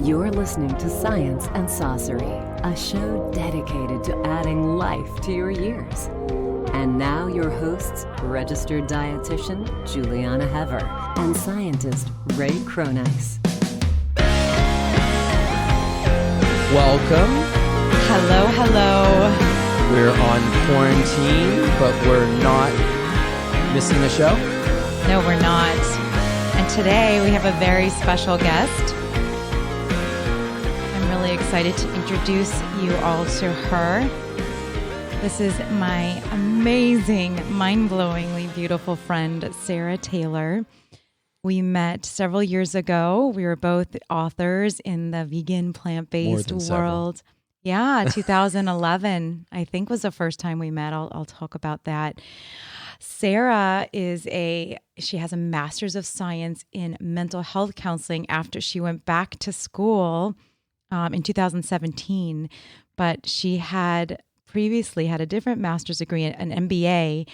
You're listening to Science and Saucery, a show dedicated to adding life to your years. And now your hosts, registered dietitian Juliana Hever and scientist Ray Cronice. Welcome. Hello, hello. We're on quarantine, but we're not missing a show. No, we're not. And today we have a very special guest. I'm really excited to introduce you all to her. This is my amazing, mind-blowingly beautiful friend, Sarah Taylor. We met several years ago. We were both authors in the vegan plant-based world. Yeah, 2011, I think, was the first time we met. I'll talk about that. Sarah she has a master's of science in mental health counseling after she went back to school in 2017. But she had previously had a different master's degree, an MBA,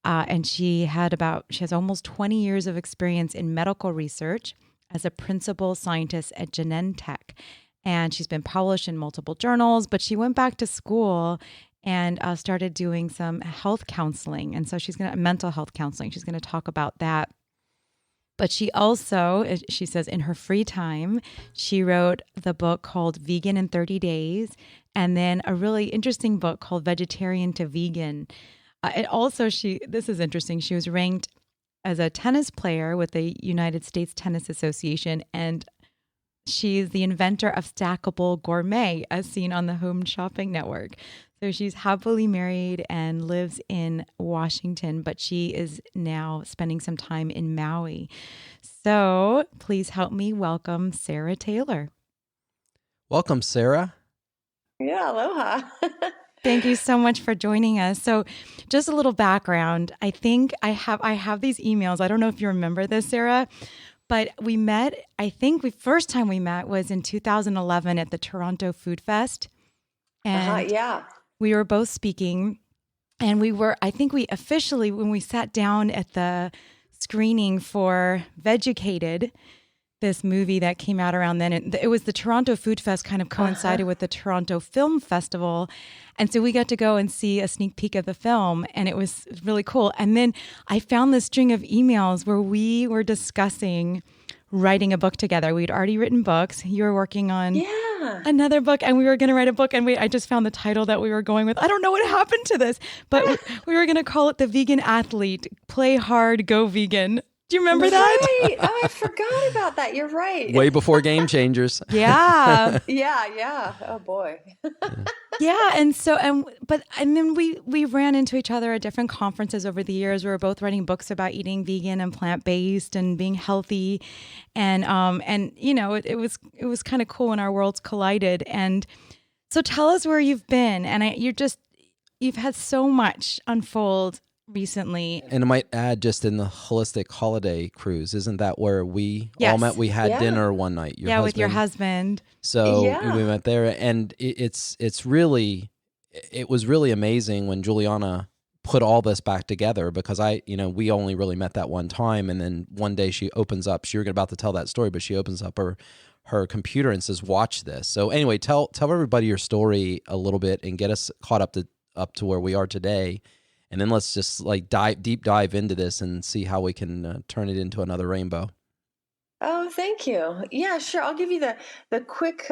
and she has almost 20 years of experience in medical research as a principal scientist at Genentech. And she's been published in multiple journals, but she went back to school and started doing some health counseling. And so mental health counseling. She's going to talk about that. But she also, she says in her free time, she wrote the book called Vegan in 30 Days, and then a really interesting book called Vegetarian to Vegan. This is interesting, she was ranked as a tennis player with the United States Tennis Association, and she's the inventor of Stackable Gourmet, as seen on the Home Shopping Network. So she's happily married and lives in Washington, but she is now spending some time in Maui. So please help me welcome Sarah Taylor. Welcome, Sarah. Yeah, aloha. Thank you so much for joining us. So just a little background. I think I have these emails. I don't know if you remember this, Sarah, but we met, first time we met was in 2011 at the Toronto Food Fest. And yeah. we were both speaking, and we officially, when we sat down at the screening for Vegucated, this movie that came out around then, it was the Toronto Food Fest kind of coincided with the Toronto Film Festival. And so we got to go and see a sneak peek of the film, and it was really cool. And then I found this string of emails where we were discussing writing a book together. We'd already written books. You were working on another book, and we were going to write a book. And I just found the title that we were going with. I don't know what happened to this, but we were going to call it The Vegan Athlete, Play Hard, Go Vegan. Do you remember that? Right. Oh, I forgot about that. You're right. Way before Game Changers. Yeah. Yeah. Oh boy. Yeah. And then we ran into each other at different conferences over the years. We were both writing books about eating vegan and plant-based and being healthy. And it was kind of cool when our worlds collided. And so tell us where you've been. And you've had so much unfold recently. And I might add, just in the holistic holiday cruise, isn't that where we all met? We had dinner one night. With your husband. So we met there, and it was really amazing when Juliana put all this back together, because we only really met that one time, and then one day she opens up. You're about to tell that story, but she opens up her computer and says, "Watch this." So anyway, tell everybody your story a little bit and get us caught up to where we are today. And then let's just deep dive into this and see how we can turn it into another rainbow. Oh, thank you. Yeah, sure. I'll give you the quick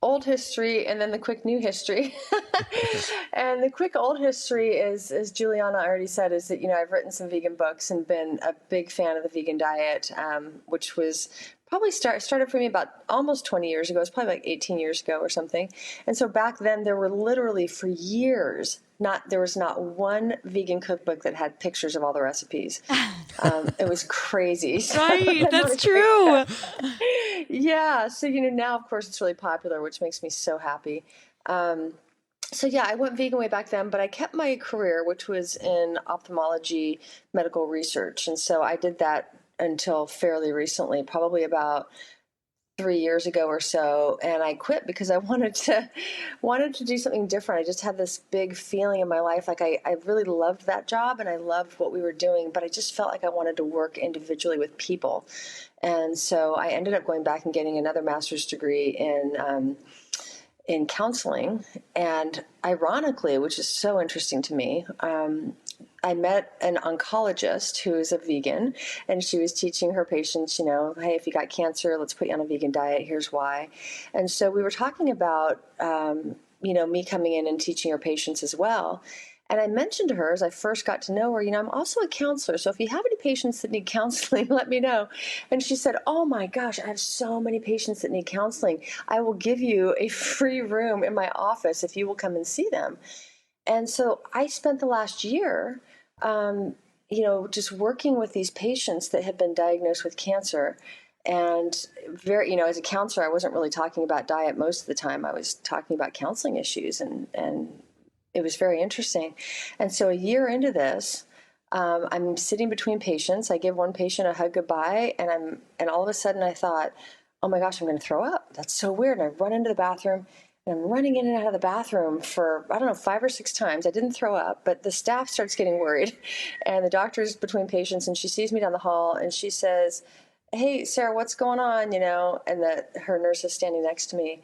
old history and then the quick new history. And the quick old history is, as Juliana already said, is that, I've written some vegan books and been a big fan of the vegan diet, which was probably started for me about almost 20 years ago. It's probably like 18 years ago or something. And so back then there were literally for years, there was not one vegan cookbook that had pictures of all the recipes. It was crazy. Right, that's true. Yeah. So, now, of course, it's really popular, which makes me so happy. So, yeah, I went vegan way back then, but I kept my career, which was in ophthalmology medical research. And so I did that until fairly recently, probably about 3 years ago or so, and I quit because I wanted to do something different. I just had this big feeling in my life, like I really loved that job and I loved what we were doing, but I just felt like I wanted to work individually with people. And so I ended up going back and getting another master's degree in counseling. And ironically, which is so interesting to me, I met an oncologist who is a vegan, and she was teaching her patients, hey, if you got cancer, let's put you on a vegan diet. Here's why. And so we were talking about, me coming in and teaching her patients as well. And I mentioned to her as I first got to know her, I'm also a counselor. So if you have any patients that need counseling, let me know. And she said, oh my gosh, I have so many patients that need counseling. I will give you a free room in my office if you will come and see them. And so I spent the last year, just working with these patients that had been diagnosed with cancer. And as a counselor, I wasn't really talking about diet most of the time. I was talking about counseling issues, and it was very interesting. And so a year into this, I'm sitting between patients. I give one patient a hug goodbye, and all of a sudden I thought, oh my gosh, I'm going to throw up. That's so weird. And I run into the bathroom. And I'm running in and out of the bathroom for, 5 or 6 times. I didn't throw up, but the staff starts getting worried. And the doctor's between patients, and she sees me down the hall, and she says, hey, Sarah, what's going on? And her nurse is standing next to me.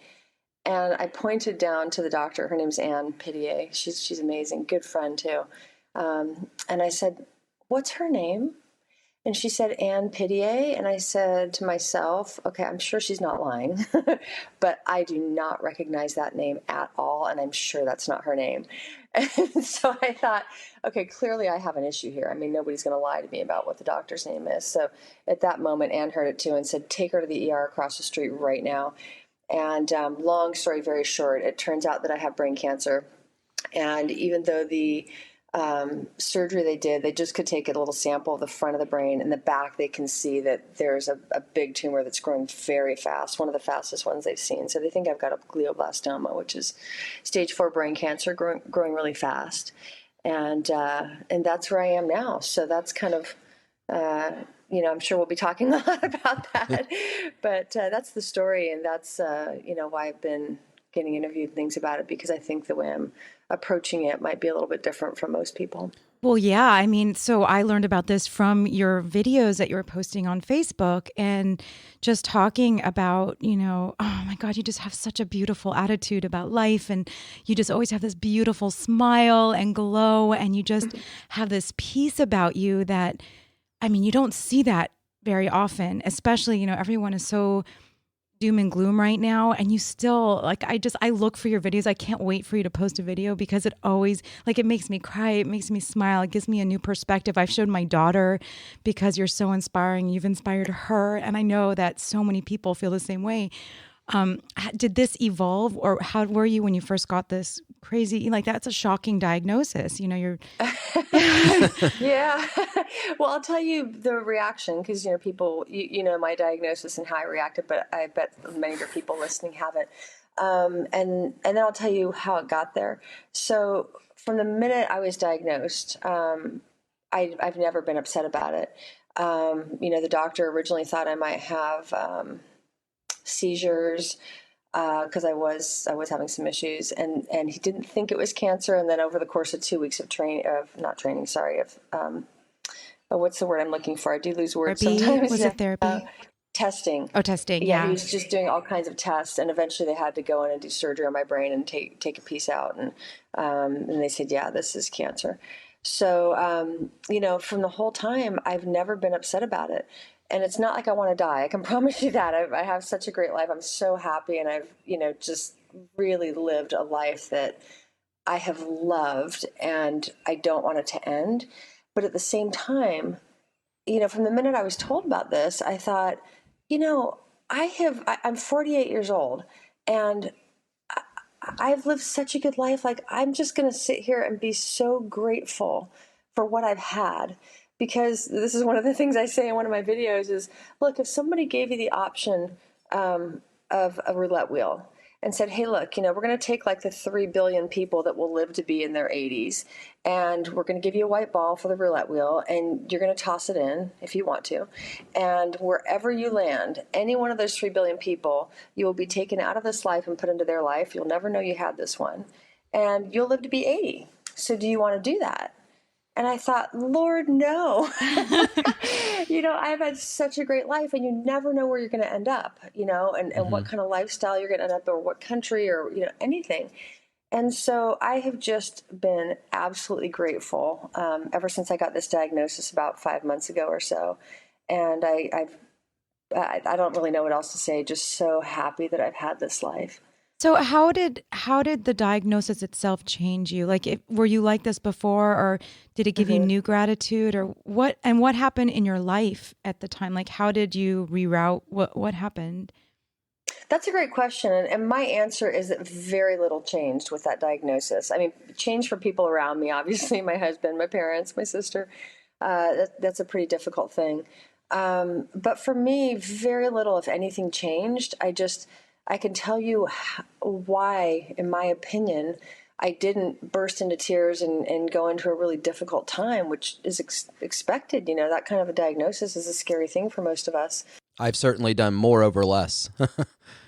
And I pointed down to the doctor. Her name's Anne Pittier. She's amazing, good friend too. And I said, what's her name? And she said, Anne Pittier. And I said to myself, okay, I'm sure she's not lying, but I do not recognize that name at all. And I'm sure that's not her name. And so I thought, okay, clearly I have an issue here. I mean, nobody's going to lie to me about what the doctor's name is. So at that moment, Anne heard it too and said, take her to the ER across the street right now. And long story very short, it turns out that I have brain cancer. And even though the surgery they did, they just could take a little sample of the front of the brain. In the back, they can see that there's a big tumor that's growing very fast, one of the fastest ones they've seen. So they think I've got a glioblastoma, which is stage 4 brain cancer growing really fast. And that's where I am now. So that's kind of, I'm sure we'll be talking a lot about that. But that's the story, and that's, why I've been getting interviewed and things about it, because I think the way I'm approaching it might be a little bit different from most people. Well, yeah. I mean, so I learned about this from your videos that you were posting on Facebook, and just talking about, oh my God, you just have such a beautiful attitude about life, and you just always have this beautiful smile and glow, and you just have this peace about you that, I mean, you don't see that very often, especially, everyone is so doom and gloom right now, and you still, I look for your videos. I can't wait for you to post a video, because it always, it makes me cry, it makes me smile, it gives me a new perspective. I've showed my daughter, because you're so inspiring, you've inspired her, and I know that so many people feel the same way. Did this evolve, or how were you when you first got this crazy, that's a shocking diagnosis, you're Yeah. Well, I'll tell you the reaction, because people, my diagnosis and how I reacted, but I bet many of your people listening haven't. And then I'll tell you how it got there. So from the minute I was diagnosed, I've never been upset about it. The doctor originally thought I might have seizures, because I was having some issues, and he didn't think it was cancer. And then over the course of 2 weeks of what's the word I'm looking for? I do lose words sometimes. Was it therapy? Testing. Oh, testing. Yeah, Yeah. he was just doing all kinds of tests, and eventually they had to go in and do surgery on my brain and take a piece out, and they said, yeah, this is cancer. So, from the whole time, I've never been upset about it. And it's not like I want to die. I can promise you that. I have such a great life. I'm so happy, and I've, just really lived a life that I have loved, and I don't want it to end. But at the same time, from the minute I was told about this, I thought, I'm 48 years old, and I've lived such a good life. I'm just going to sit here and be so grateful for what I've had. Because this is one of the things I say in one of my videos is, look, if somebody gave you the option of a roulette wheel, and said, hey, look, we're going to take like the 3 billion people that will live to be in their 80s, and we're going to give you a white ball for the roulette wheel, and you're going to toss it in if you want to. And wherever you land, any one of those 3 billion people, you will be taken out of this life and put into their life. You'll never know you had this one. And you'll live to be 80. So do you want to do that? And I thought, Lord, no. I've had such a great life, and you never know where you're going to end up, and what kind of lifestyle you're going to end up, or what country, or, anything. And so I have just been absolutely grateful ever since I got this diagnosis about 5 months ago or so. And I don't really know what else to say. Just so happy that I've had this life. So how did the diagnosis itself change you? Like, were you like this before, or did it give you new gratitude, or what? And what happened in your life at the time? Like, how did you reroute? What happened? That's a great question. And my answer is that very little changed with that diagnosis. I mean, changed for people around me, obviously, my husband, my parents, my sister. That's a pretty difficult thing. But for me, very little, if anything, changed. I can tell you why, in my opinion, I didn't burst into tears and go into a really difficult time, which is expected. That kind of a diagnosis is a scary thing for most of us. I've certainly done more over less.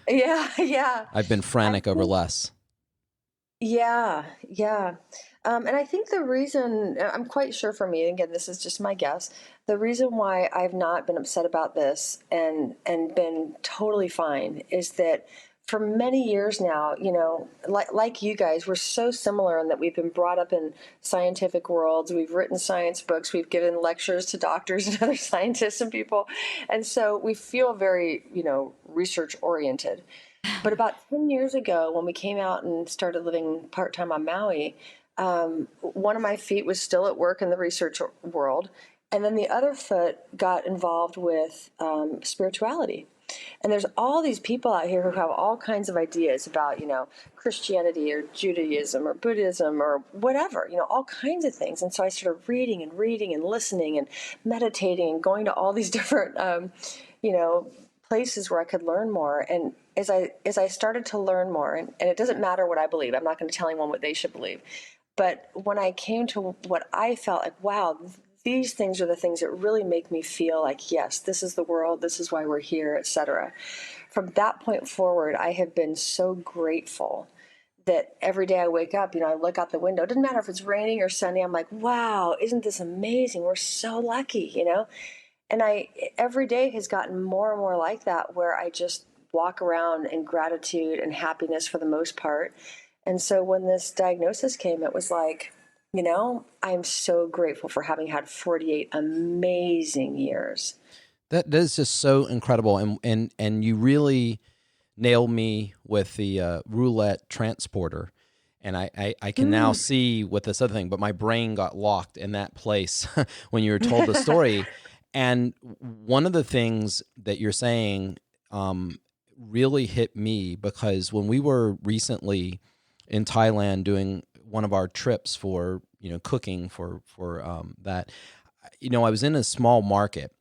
Yeah. I've been frantic over less. Yeah. And I think the reason, I'm quite sure for me, again, this is just my guess, the reason why I've not been upset about this and been totally fine is that for many years now, like you guys, we're so similar in that we've been brought up in scientific worlds. We've written science books. We've given lectures to doctors and other scientists and people. And so we feel very, research oriented. But about 10 years ago, when we came out and started living part-time on Maui, one of my feet was still at work in the research world. And then the other foot got involved with spirituality. And there's all these people out here who have all kinds of ideas about, Christianity or Judaism or Buddhism or whatever, all kinds of things. And so I started reading and listening and meditating and going to all these different, places where I could learn more. And as I started to learn more, and it doesn't matter what I believe, I'm not going to tell anyone what they should believe. But when I came to what I felt like, wow, these things are the things that really make me feel like, yes, this is the world, this is why we're here, etc. From that point forward, I have been so grateful that every day I wake up, I look out the window. It doesn't matter if it's raining or sunny. I'm like, wow, isn't this amazing? We're so lucky, And every day has gotten more and more like that, where I just walk around in gratitude and happiness for the most part. And so when this diagnosis came, it was like, I'm so grateful for having had 48 amazing years. That is just so incredible. And you really nailed me with the roulette transporter. And I can now see with this other thing, but my brain got locked in that place when you were told the story. And one of the things that you're saying really hit me, because when we were recently in Thailand doing one of our trips for, cooking for that, I was in a small market.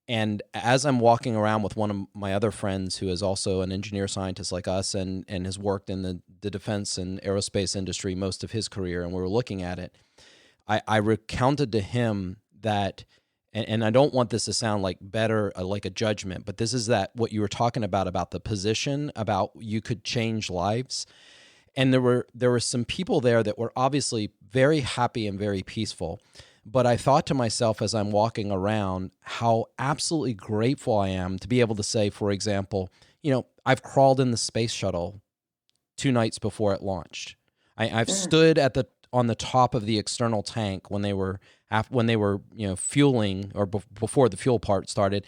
And as I'm walking around with one of my other friends who is also an engineer scientist like us and has worked in the defense and aerospace industry most of his career, and we were looking at it, I recounted to him that, and I don't want this to sound like like a judgment, but this is that what you were talking about the position, about you could change lives. And there were some people there that were obviously very happy and very peaceful. But I thought to myself as I'm walking around how absolutely grateful I am to be able to say, for example, I've crawled in the space shuttle 2 nights before it launched. I've stood on the top of the external tank when they were fueling, or before the fuel part started,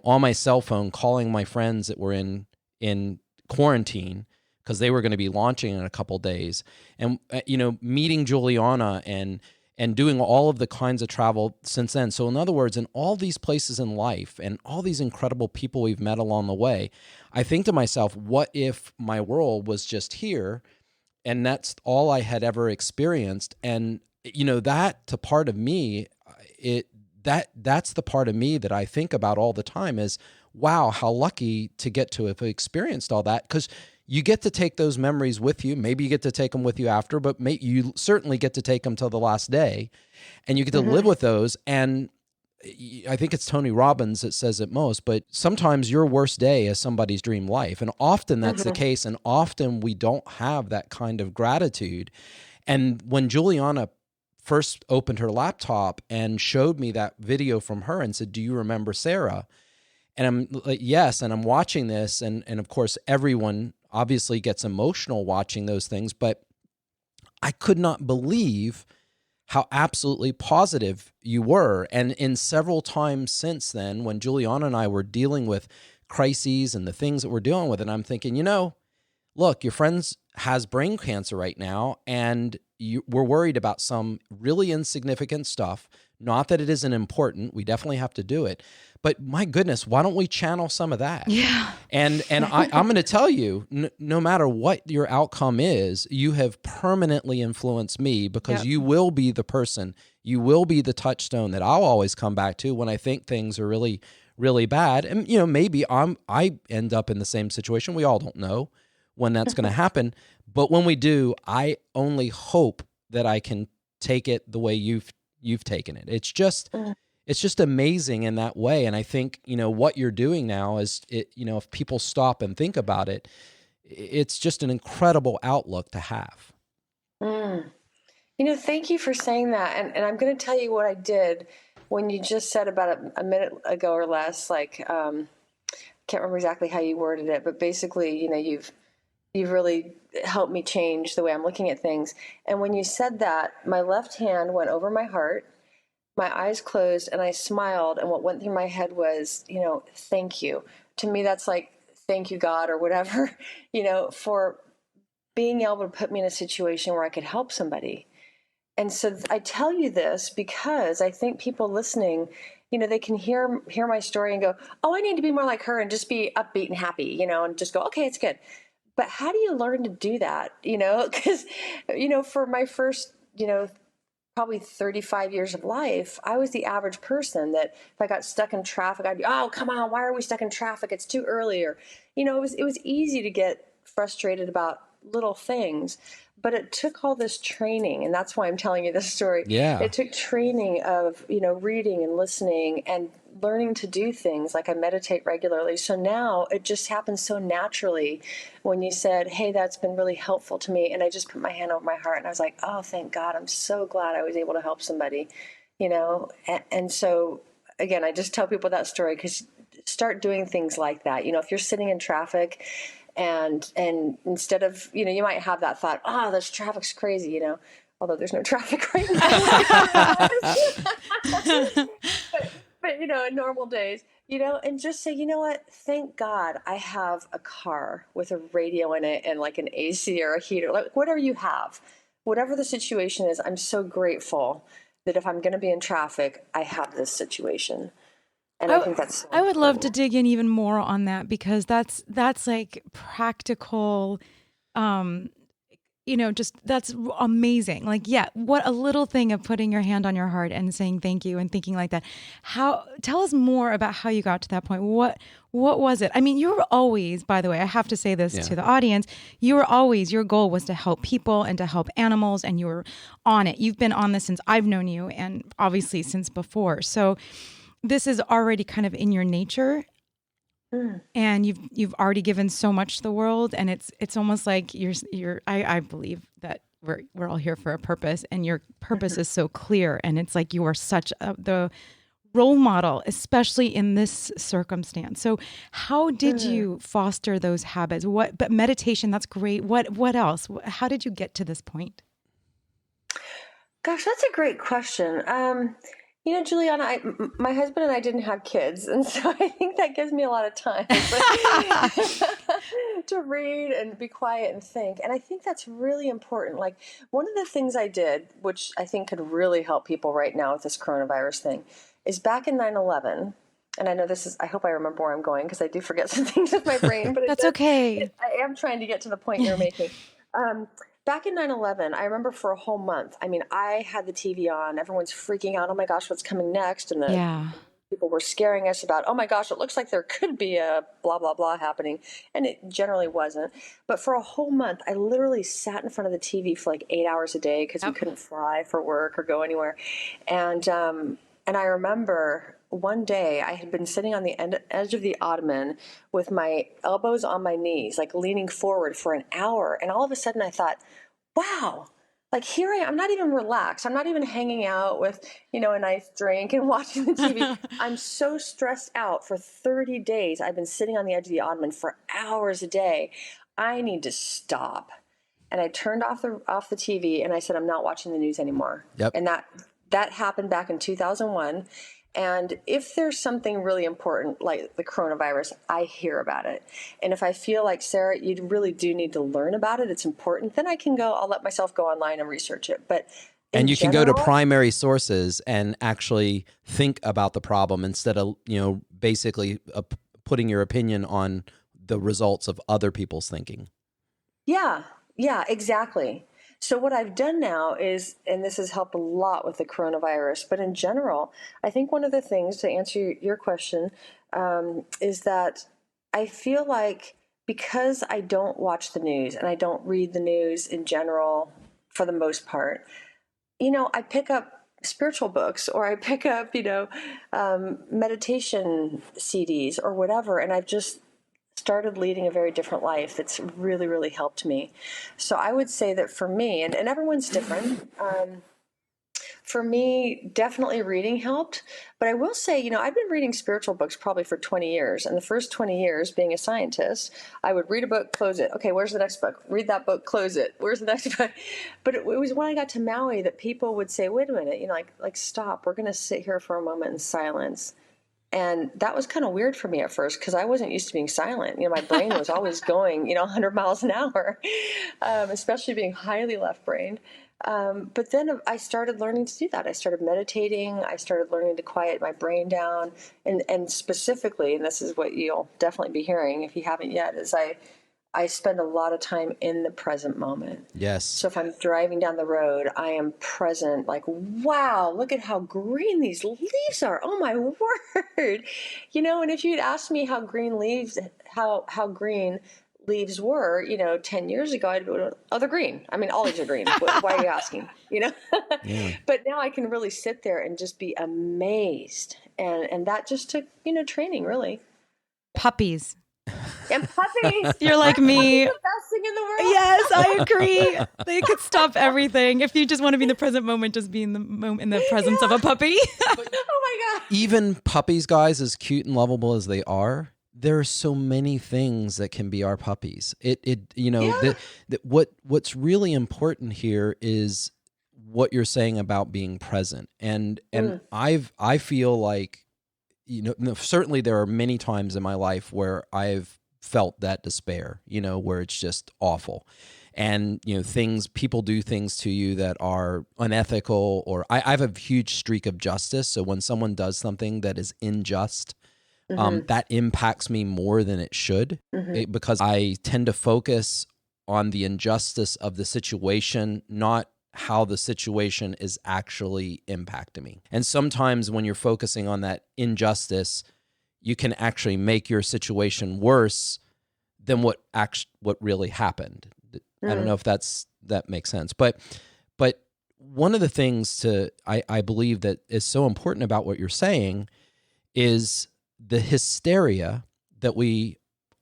on my cell phone calling my friends that were in quarantine, because they were going to be launching in a couple days, and meeting Juliana and doing all of the kinds of travel since then. So in other words, in all these places in life and all these incredible people we've met along the way, I think to myself, what if my world was just here and that's all I had ever experienced? And that to part of me, that's the part of me that I think about all the time is, wow, how lucky to get to have experienced all that. Because you get to take those memories with you. Maybe you get to take them with you after, but you certainly get to take them till the last day, and you get to live with those. And I think it's Tony Robbins that says it most, but sometimes your worst day is somebody's dream life. And often that's the case. And often we don't have that kind of gratitude. And when Juliana first opened her laptop and showed me that video from her and said, "Do you remember Sarah?" And I'm like, yes. And I'm watching this. And of course, everyone obviously gets emotional watching those things, but I could not believe how absolutely positive you were. And in several times since then, when Juliana and I were dealing with crises and the things that we're dealing with, and I'm thinking, look, your friend has brain cancer right now, and we're worried about some really insignificant stuff. Not that it isn't important. We definitely have to do it. But my goodness, why don't we channel some of that? Yeah. And I'm going to tell you, no matter what your outcome is, you have permanently influenced me, because you will be the person, you will be the touchstone that I'll always come back to when I think things are really, really bad. And, maybe I end up in the same situation. We all don't know when that's going to happen. But when we do, I only hope that I can take it the way you've taken it. It's just amazing in that way. And I think, what you're doing now is, if people stop and think about it, it's just an incredible outlook to have. Thank you for saying that. And I'm going to tell you what I did when you just said about a minute ago or less, like, can't remember exactly how you worded it, but basically, you've really helped me change the way I'm looking at things. And when you said that, my left hand went over my heart, my eyes closed, and I smiled. And what went through my head was, thank you. To me, that's like, thank you, God, or whatever, for being able to put me in a situation where I could help somebody. And so I tell you this because I think people listening, they can hear my story and go, oh, I need to be more like her and just be upbeat and happy, and just go, okay, it's good. But how do you learn to do that? Because, for my first, probably 35 years of life, I was the average person that if I got stuck in traffic, I'd be, oh, come on, why are we stuck in traffic? It's too early. Or, it was easy to get frustrated about little things, but it took all this training. And that's why I'm telling you this story. Yeah. It took training of, reading and listening and learning to do things like I meditate regularly. So now it just happens so naturally when you said, hey, that's been really helpful to me. And I just put my hand over my heart and I was like, oh, thank God. I'm so glad I was able to help somebody, And so again, I just tell people that story because start doing things like that. If you're sitting in traffic and instead of, you might have that thought, oh, this traffic's crazy, although there's no traffic right now. But in normal days, and just say, you know what, thank God I have a car with a radio in it and like an AC or a heater, like whatever you have, whatever the situation is, I'm so grateful that if I'm going to be in traffic, I have this situation. And I think that's so I would love to dig in even more on that because that's like practical, just that's amazing. Like, yeah, what a little thing of putting your hand on your heart and saying thank you and thinking like that. Tell us more about how you got to that point. What was it? I mean, you were always, by the way, I have to say this to the audience, your goal was to help people and to help animals, and you were on it. You've been on this since I've known you and obviously since before. So this is already kind of in your nature. And you've already given so much to the world, and it's almost like I believe that we're all here for a purpose, and your purpose is so clear, and it's like you are such the role model, especially in this circumstance. So how did you foster those habits? But meditation, that's great. What else? How did you get to this point? Gosh, that's a great question. Juliana, my husband and I didn't have kids, and so I think that gives me a lot of time to read and be quiet and think. And I think that's really important. Like one of the things I did, which I think could really help people right now with this coronavirus thing, is back in 9/11. And I know I hope I remember where I'm going because I do forget some things in my brain. But that's okay. I am trying to get to the point you're making. Back in 9/11, I remember for a whole month, I mean, I had the TV on. Everyone's freaking out. Oh, my gosh, what's coming next? And people were scaring us about, oh my gosh, it looks like there could be a blah, blah, blah happening. And it generally wasn't. But for a whole month, I literally sat in front of the TV for like 8 hours a day because we couldn't fly for work or go anywhere. And I remember one day I had been sitting on the edge of the ottoman with my elbows on my knees, like leaning forward for an hour. And all of a sudden I thought, wow, like here I'm not even relaxed. I'm not even hanging out with, a nice drink and watching the TV. I'm so stressed out. For 30 days, I've been sitting on the edge of the ottoman for hours a day. I need to stop. And I turned off the TV and I said, I'm not watching the news anymore. Yep. And that happened back in 2001. And if there's something really important like the coronavirus, I hear about it. And if I feel like, Sarah, you really do need to learn about it, it's important, then I'll let myself go online and research it. But and you can go to primary sources and actually think about the problem instead of, basically putting your opinion on the results of other people's thinking. Yeah, exactly. So what I've done now is, and this has helped a lot with the coronavirus, but in general, I think one of the things, to answer your question, is that I feel like because I don't watch the news and I don't read the news in general for the most part, I pick up spiritual books or I pick up, meditation CDs or whatever, and I've just started leading a very different life that's really, really helped me. So I would say that for me, and everyone's different, for me, definitely reading helped. But I will say, I've been reading spiritual books probably for 20 years. And the first 20 years being a scientist, I would read a book, close it. Okay, where's the next book? Read that book, close it. Where's the next book? But it was when I got to Maui that people would say, wait a minute, like stop. We're going to sit here for a moment in silence. And that was kind of weird for me at first because I wasn't used to being silent. My brain was always going, 100 miles an hour, especially being highly left-brained. But then I started learning to do that. I started meditating. I started learning to quiet my brain down. And specifically, and this is what you'll definitely be hearing if you haven't yet, is I spend a lot of time in the present moment. Yes. So if I'm driving down the road, I am present, like, wow, look at how green these leaves are. Oh my word. And if you'd asked me how green leaves were, 10 years ago, I'd go, oh, they're green. I mean, all leaves are green. Why are you asking? Yeah. But now I can really sit there and just be amazed. And that just took, training, really. Puppies. And puppies. You're like me. The best thing in the world. Yes, I agree. They could stop everything. If you just want to be in the present moment, just be in the presence of a puppy. Oh my God. Even puppies, guys, as cute and lovable as they are, there are so many things that can be our puppies. What's really important here is what you're saying about being present. And I feel like, certainly there are many times in my life where I've felt that despair, where it's just awful. And, people do things to you that are unethical, or I have a huge streak of justice. So when someone does something that is unjust, that impacts me more than it should, because I tend to focus on the injustice of the situation, not how the situation is actually impacting me. And sometimes when you're focusing on that injustice, you can actually make your situation worse than what really happened. I don't know if that makes sense. But one of the things I believe that is so important about what you're saying is the hysteria that we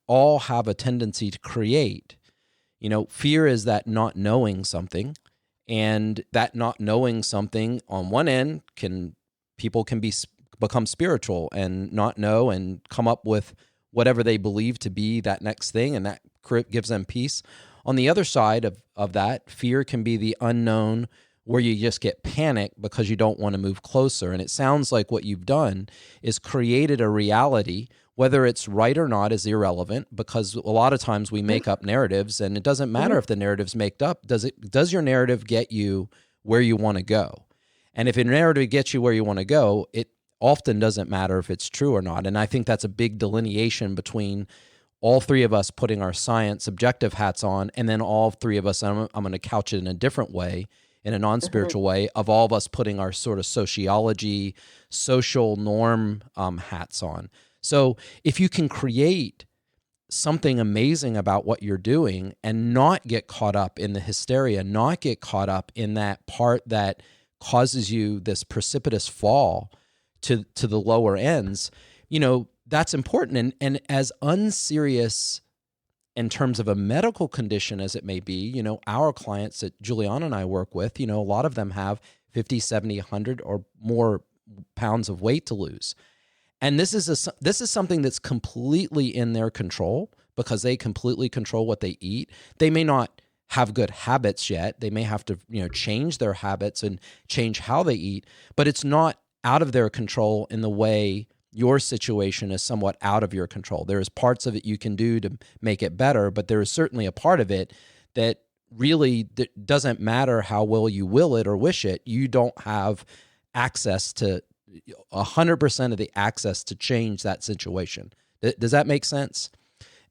all have a tendency to create. Fear is that not knowing something. And that not knowing something on one end people can become spiritual and not know and come up with whatever they believe to be that next thing, and that gives them peace. On the other side of that, fear can be the unknown, where you just get panicked because you don't want to move closer. And it sounds like what you've done is created a reality. Whether it's right or not is irrelevant, because a lot of times we make up narratives, and it doesn't matter if the narrative's made up. Does your narrative get you where you want to go? And if your narrative gets you where you want to go, it often doesn't matter if it's true or not. And I think that's a big delineation between all three of us putting our science objective hats on, and then all three of us, I'm going to couch it in a different way, in a non-spiritual way of all of us putting our sort of sociology, social norm hats on. So if you can create something amazing about what you're doing and not get caught up in the hysteria, not get caught up in that part that causes you this precipitous fall to the lower ends, that's important. And as unserious in terms of a medical condition as it may be, our clients that Juliana and I work with, a lot of them have 50, 70, 100 or more pounds of weight to lose. And this is something that's completely in their control because they completely control what they eat. They may not have good habits yet. They may have to, change their habits and change how they eat, but it's not out of their control in the way your situation is somewhat out of your control. There's parts of it you can do to make it better, but there is certainly a part of it that really doesn't matter how well you will it or wish it. You don't have access to 100% of the access to change that situation. Does that make sense?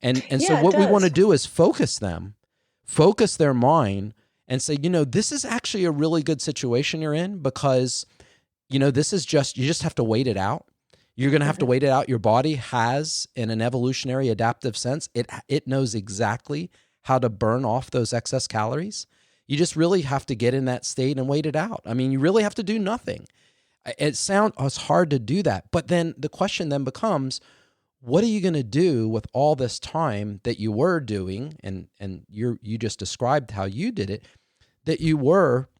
And so what we want to do is focus their mind and say, this is actually a really good situation you're in because, this is you just have to wait it out. You're going to have to wait it out. Your body has, in an evolutionary adaptive sense, it knows exactly how to burn off those excess calories. You just really have to get in that state and wait it out. I mean, you really have to do nothing. It's hard to do that. But then the question then becomes, what are you going to do with all this time that you were doing, and you just described how you did it, that you were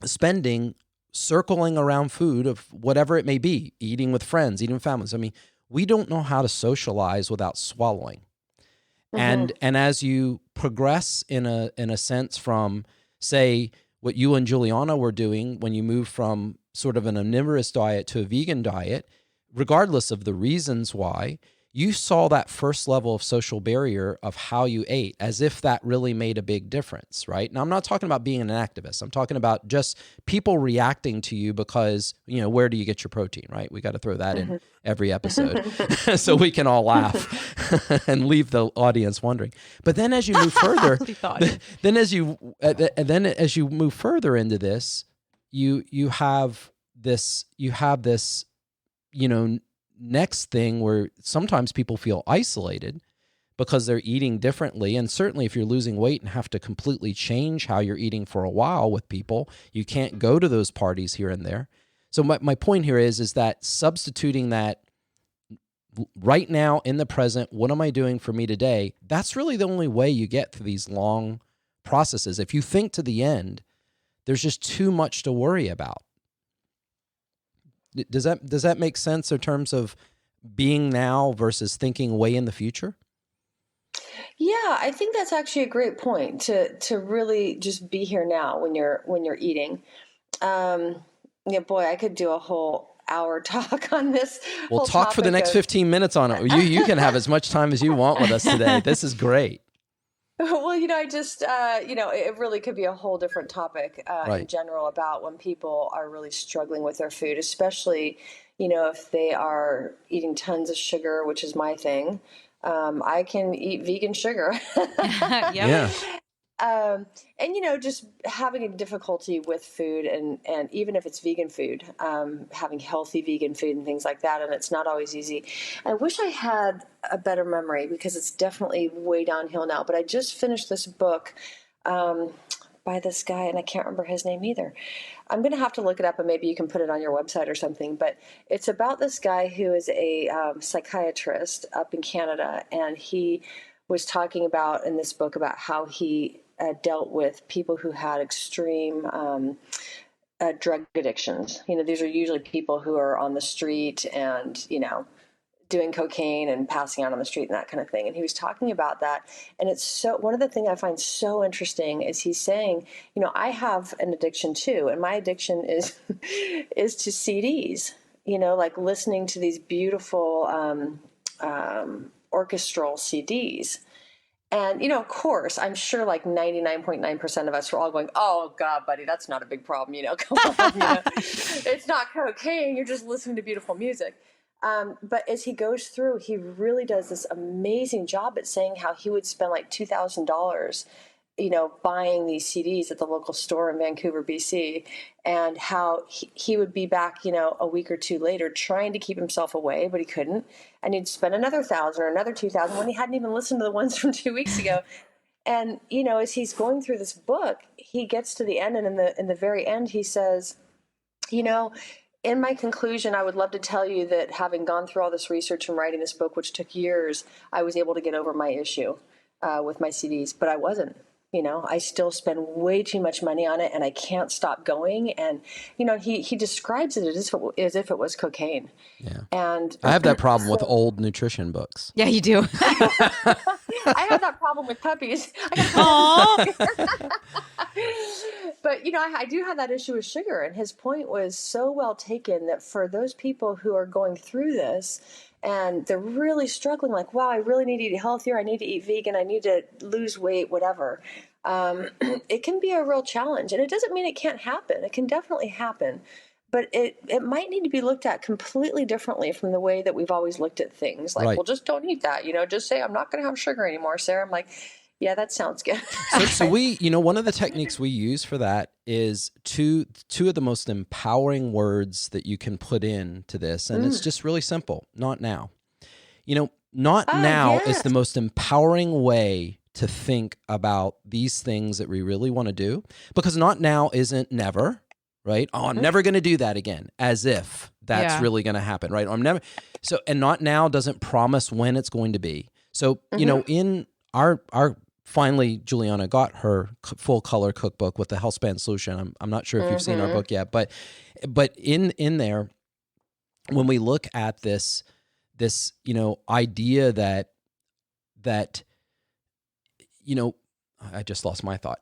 spending circling around food of whatever it may be, eating with friends, eating with families. I mean, we don't know how to socialize without swallowing. And as you progress in a sense from, say, what you and Juliana were doing when you moved from sort of an omnivorous diet to a vegan diet, regardless of the reasons why, you saw that first level of social barrier of how you ate as if that really made a big difference, right? Now, I'm not talking about being an activist. I'm talking about just people reacting to you because, where do you get your protein, right? We got to throw that in every episode so we can all laugh and leave the audience wondering. But then as you move further, then as you move further into this, you have this, next thing where sometimes people feel isolated because they're eating differently. And certainly if you're losing weight and have to completely change how you're eating for a while with people, you can't go to those parties here and there. So my point here is that substituting that right now in the present, what am I doing for me today? That's really the only way you get through these long processes. If you think to the end, there's just too much to worry about. Does that make sense in terms of being now versus thinking way in the future? Yeah, I think that's actually a great point to really just be here now when you're eating. Boy, I could do a whole hour talk on this. We'll talk for the next 15 minutes on it. You can have as much time as you want with us today. This is great. Well, I just, it really could be a whole different topic in general about when people are really struggling with their food, especially, if they are eating tons of sugar, which is my thing. I can eat vegan sugar. Yeah. And, just having a difficulty with food and even if it's vegan food, having healthy vegan food and things like that. And it's not always easy. I wish I had a better memory because it's definitely way downhill now. But I just finished this book by this guy, and I can't remember his name either. I'm going to have to look it up, and maybe you can put it on your website or something. But it's about this guy who is a psychiatrist up in Canada, and he was talking about in this book about how he dealt with people who had extreme drug addictions. These are usually people who are on the street and, doing cocaine and passing out on the street and that kind of thing. And he was talking about that. And it's so, one of the things I find so interesting is he's saying, I have an addiction too. And my addiction is to CDs, like listening to these beautiful orchestral CDs. And, of course, I'm sure like 99.9% of us are all going, oh, God, buddy, that's not a big problem. Come on, it's not cocaine. You're just listening to beautiful music. But as he goes through, he really does this amazing job at saying how he would spend like $2,000 buying these CDs at the local store in Vancouver, BC, and how he would be back, a week or two later trying to keep himself away, but he couldn't. And he'd spend another 1,000 or another 2,000 when he hadn't even listened to the ones from 2 weeks ago. And, as he's going through this book, he gets to the end, and in the very end, he says, in my conclusion, I would love to tell you that having gone through all this research and writing this book, which took years, I was able to get over my issue with my CDs, but I wasn't. I still spend way too much money on it, and I can't stop going. And he describes it as if it was cocaine. Yeah, and I have that problem with old nutrition books. Yeah, you do. I have that problem with puppies. But I do have that issue with sugar, and his point was so well taken that for those people who are going through this and they're really struggling, like, wow, I really need to eat healthier, I need to eat vegan, I need to lose weight, whatever. It can be a real challenge, and it doesn't mean it can't happen. It can definitely happen, but it might need to be looked at completely differently from the way that we've always looked at things. Like, well, just don't eat that, just say, I'm not going to have sugar anymore, Sarah. I'm like, yeah, that sounds good. So we, one of the techniques we use for that is two of the most empowering words that you can put into this. And it's just really simple. Not now. Not now is the most empowering way to think about these things that we really want to do, because not now isn't never, right? Oh, I'm never going to do that again, as if that's really going to happen, right? I'm never. So, and not now doesn't promise when it's going to be. So, in our finally, Juliana got her full color cookbook with the health span solution. I'm not sure if you've seen our book yet, but in there, when we look at this idea that I just lost my thought,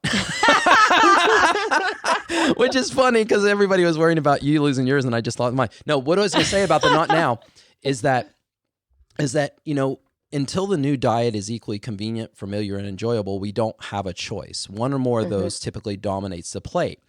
which is funny because everybody was worrying about you losing yours, and I just lost mine. No, what I was going to say about the not now is that until the new diet is equally convenient, familiar, and enjoyable, we don't have a choice. One or more of those typically dominates the plate.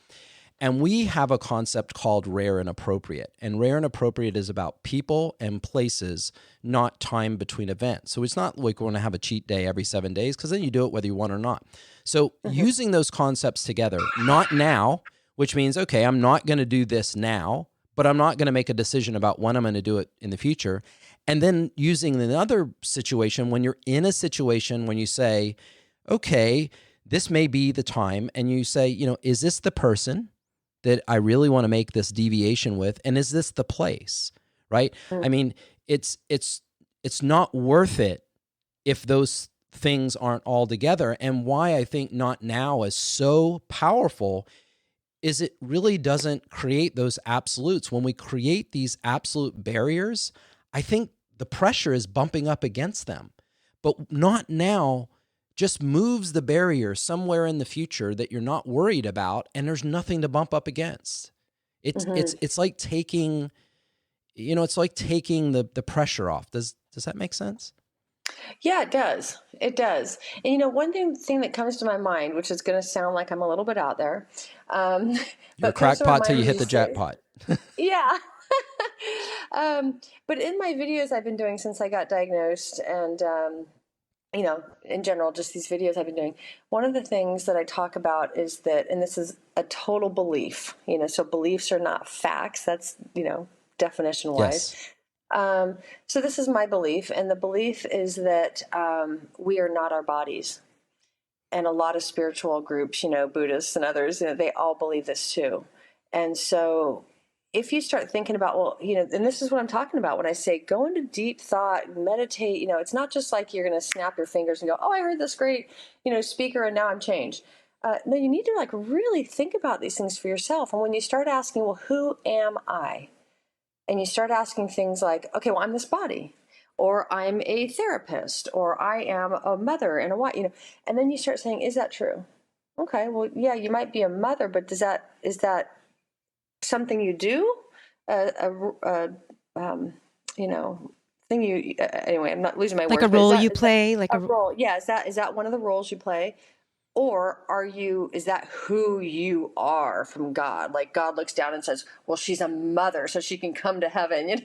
And we have a concept called rare and appropriate. And rare and appropriate is about people and places, not time between events. So it's not like we're going to have a cheat day every 7 days, because then you do it whether you want or not. So using those concepts together, not now, which means, okay, I'm not going to do this now, but I'm not going to make a decision about when I'm going to do it in the future. And then using another situation, when you're in a situation when you say, okay, this may be the time, and you say, is this the person that I really want to make this deviation with? And is this the place, right? I mean, it's not worth it if those things aren't all together. And why I think not now is so powerful is it really doesn't create those absolutes. When we create these absolute barriers, I think the pressure is bumping up against them. But not now just moves the barrier somewhere in the future that you're not worried about, and there's nothing to bump up against. It's like taking, the pressure off. Does that make sense? Yeah, it does. It does. And one thing that comes to my mind, which is going to sound like I'm a little bit out there, you're a crackpot till you hit the jackpot. Yeah. But in my videos I've been doing since I got diagnosed, and in general, just these videos I've been doing, one of the things that I talk about is that, and this is a total belief, so beliefs are not facts. That's, definition wise. Yes. So this is my belief, and the belief is that we are not our bodies. And a lot of spiritual groups, Buddhists and others, they all believe this too. And so if you start thinking about, and this is what I'm talking about when I say go into deep thought, meditate, it's not just like you're going to snap your fingers and go, oh, I heard this great, speaker, and now I'm changed. No, you need to really think about these things for yourself. And when you start asking, well, who am I? And you start asking things like, okay, well, I'm this body, or I'm a therapist, or I am a mother and a wife, and then you start saying, is that true? Okay, well, yeah, you might be a mother, but is that something you do? Thing you, anyway, I'm not losing my words. Like a role you play? Like a role. Yeah, is that one of the roles you play? Or is that who you are from God? Like God looks down and says, well, she's a mother, so she can come to heaven,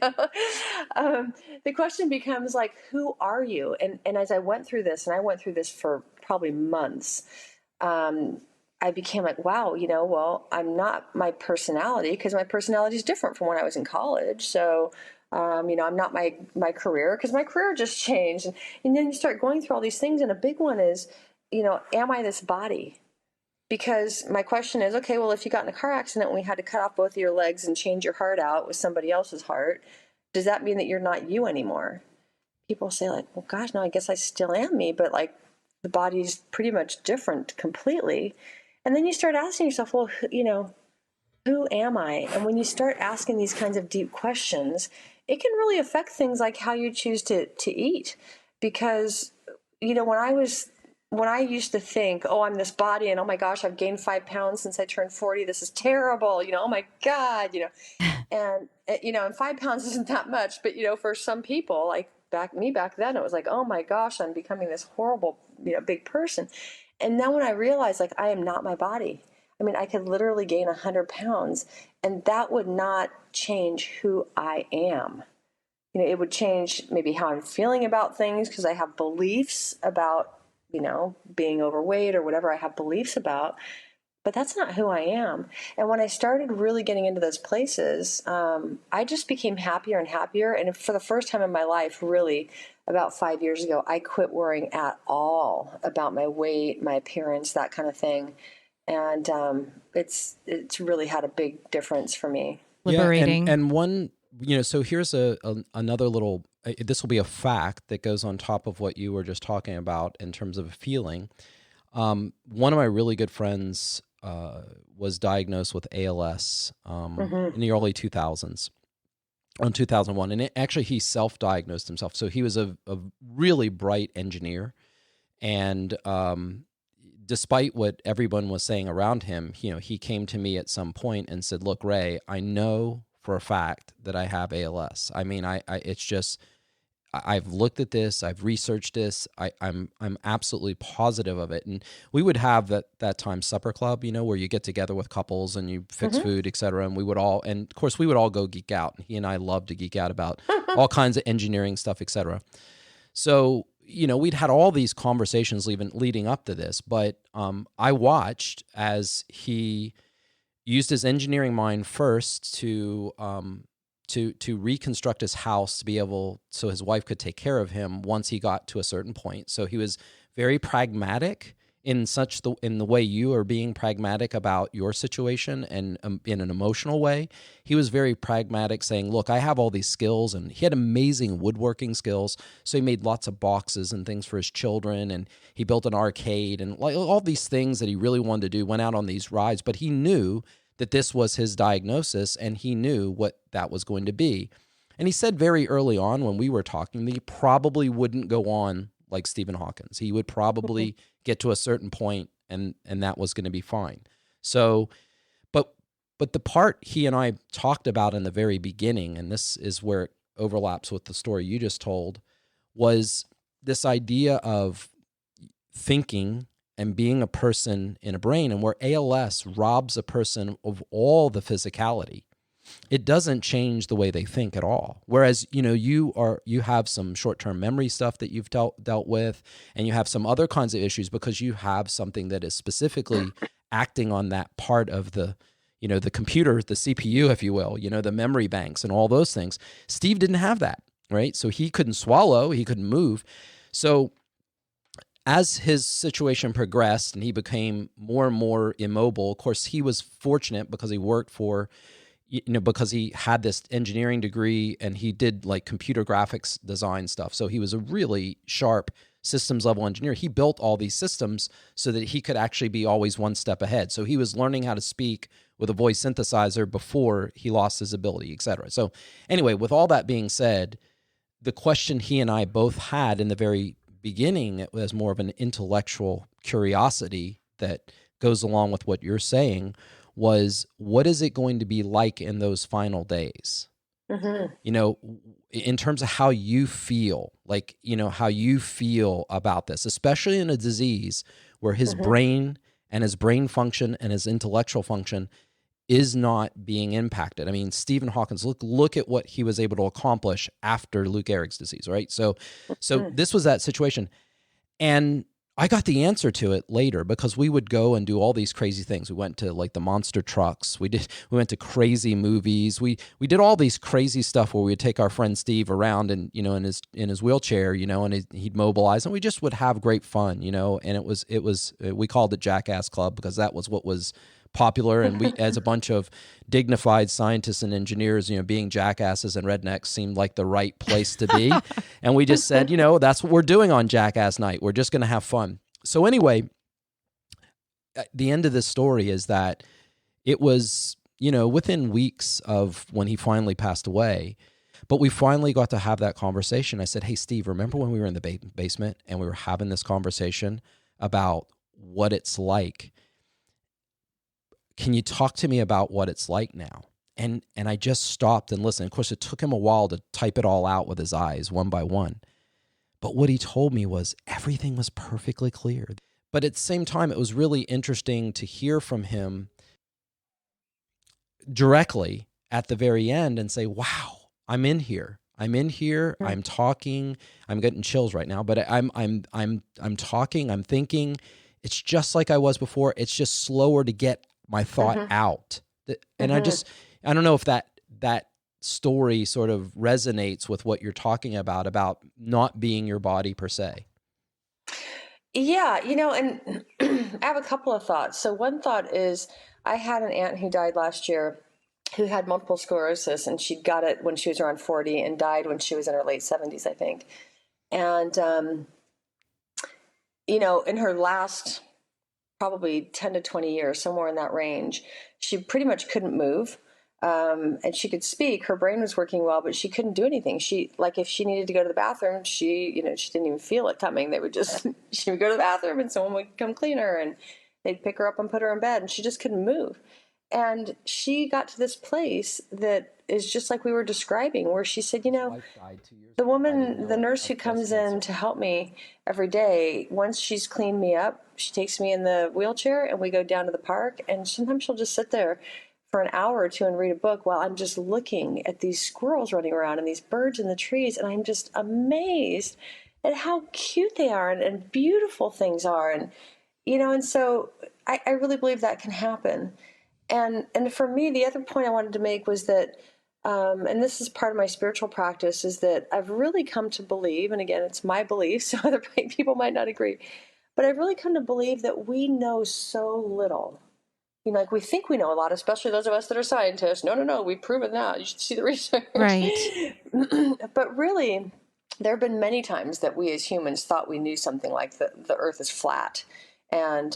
The question becomes like, who are you? And as I went through this, and I went through this for probably months, I became like, wow, well, I'm not my personality, because my personality is different from when I was in college. So, I'm not my career, because my career just changed. And then you start going through all these things. And a big one is, am I this body? Because my question is, okay, well, if you got in a car accident and we had to cut off both of your legs and change your heart out with somebody else's heart, does that mean that you're not you anymore? People say, like, well, gosh, no, I guess I still am me, but like the body's pretty much different completely. And then you start asking yourself, well, who am I? And when you start asking these kinds of deep questions, it can really affect things like how you choose to eat. Because, when I used to think, oh, I'm this body, and oh my gosh, I've gained 5 pounds since I turned 40. This is terrible. Oh my God, and 5 pounds isn't that much, but for some people, like back then, it was like, oh my gosh, I'm becoming this horrible, big person. And now when I realize, like, I am not my body. I mean, I could literally gain 100 pounds, and that would not change who I am. It would change maybe how I'm feeling about things, because I have beliefs about, being overweight or whatever I have beliefs about. But that's not who I am. And when I started really getting into those places, I just became happier and happier. And for the first time in my life, really, about 5 years ago, I quit worrying at all about my weight, my appearance, that kind of thing. And it's really had a big difference for me. Liberating. Yeah, and one, so here's another little, this will be a fact that goes on top of what you were just talking about in terms of a feeling. One of my really good friends was diagnosed with ALS in the early 2000s, in 2001. And actually, he self-diagnosed himself. So he was a really bright engineer. And despite what everyone was saying around him, he came to me at some point and said, look, Ray, I know for a fact that I have ALS. I mean, it's just, I've looked at this, I've researched this, I'm absolutely positive of it. And we would have that time supper club, where you get together with couples and you fix food, et cetera. And we would all go geek out. And he and I love to geek out about all kinds of engineering stuff, et cetera. So, we'd had all these conversations leading up to this, but I watched as he used his engineering mind first to reconstruct his house to be able, so his wife could take care of him once he got to a certain point. So he was very pragmatic in the way you are being pragmatic about your situation, and in an emotional way. He was very pragmatic, saying, look, I have all these skills, and he had amazing woodworking skills. So he made lots of boxes and things for his children, and he built an arcade, and like all these things that he really wanted to do, went out on these rides, but he knew that this was his diagnosis, and he knew what that was going to be. And he said very early on when we were talking that he probably wouldn't go on like Stephen Hawkins. He would probably get to a certain point, and that was going to be fine. So, but the part he and I talked about in the very beginning, and this is where it overlaps with the story you just told, was this idea of thinking and being a person in a brain, and where ALS robs a person of all the physicality. It doesn't change the way they think at all. Whereas, you have some short-term memory stuff that you've dealt with, and you have some other kinds of issues because you have something that is specifically acting on that part of the computer, the CPU, if you will, the memory banks and all those things. Steve didn't have that, right? So he couldn't swallow, he couldn't move. So as his situation progressed and he became more and more immobile, of course, he was fortunate because he worked for, because he had this engineering degree and he did like computer graphics design stuff. So he was a really sharp systems level engineer. He built all these systems so that he could actually be always one step ahead. So he was learning how to speak with a voice synthesizer before he lost his ability, et cetera. So anyway, with all that being said, the question he and I both had in the very beginning, it was more of an intellectual curiosity that goes along with what you're saying, was what is it going to be like in those final days? In terms of how you feel, like, how you feel about this, especially in a disease where his brain and his brain function and his intellectual function is not being impacted. I mean, Stephen Hawkins, look at what he was able to accomplish after Lou Gehrig's disease, right? So this was that situation. And I got the answer to it later because we would go and do all these crazy things. We went to like the monster trucks. We went to crazy movies. We did all these crazy stuff where we would take our friend Steve around and, you know, in his wheelchair, you know, and he'd mobilize, and we just would have great fun, you know. And it was we called it Jackass Club because that was what was popular, and we, as a bunch of dignified scientists and engineers, you know, being jackasses and rednecks seemed like the right place to be. And we just said, you know, that's what we're doing on Jackass Night. We're just going to have fun. So anyway, the end of this story is that it was, you know, within weeks of when he finally passed away, but we finally got to have that conversation. I said, hey, Steve, remember when we were in the basement and we were having this conversation about what it's like? Can you talk to me about what it's like now? And I just stopped and listened. Of course, it took him a while to type it all out with his eyes one by one. But what he told me was everything was perfectly clear. But at the same time, it was really interesting to hear from him directly at the very end and say, wow, I'm in here. I'm talking. I'm getting chills right now, but I'm talking, I'm thinking. It's just like I was before. It's just slower to get my thought out. And I don't know if that story sort of resonates with what you're talking about not being your body per se. Yeah, you know, and I have a couple of thoughts. So one thought is I had an aunt who died last year who had multiple sclerosis, and she got it when she was around 40 and died when she was in her late 70s, I think. And, you know, in her last probably 10 to 20 years, somewhere in that range, she pretty much couldn't move. And she could speak, her brain was working well, but she couldn't do anything. She, like, if she needed to go to the bathroom, she didn't even feel it coming. She would go to the bathroom and someone would come clean her and they'd pick her up and put her in bed, and she just couldn't move. And she got to this place that is just like we were describing, where she said, you know, the woman, the nurse who comes in to help me every day, once she's cleaned me up, she takes me in the wheelchair and we go down to the park, and sometimes she'll just sit there for an hour or two and read a book while I'm just looking at these squirrels running around and these birds in the trees, and I'm just amazed at how cute they are and beautiful things are. And, you know, and so I really believe that can happen. And for me, the other point I wanted to make was that, and this is part of my spiritual practice, is that I've really come to believe, and again, it's my belief, so other people might not agree, but I've really come to believe that we know so little. You know, like, we think we know a lot, especially those of us that are scientists. No, we've proven that. You should see the research. Right. But really, there have been many times that we as humans thought we knew something, like the Earth is flat. And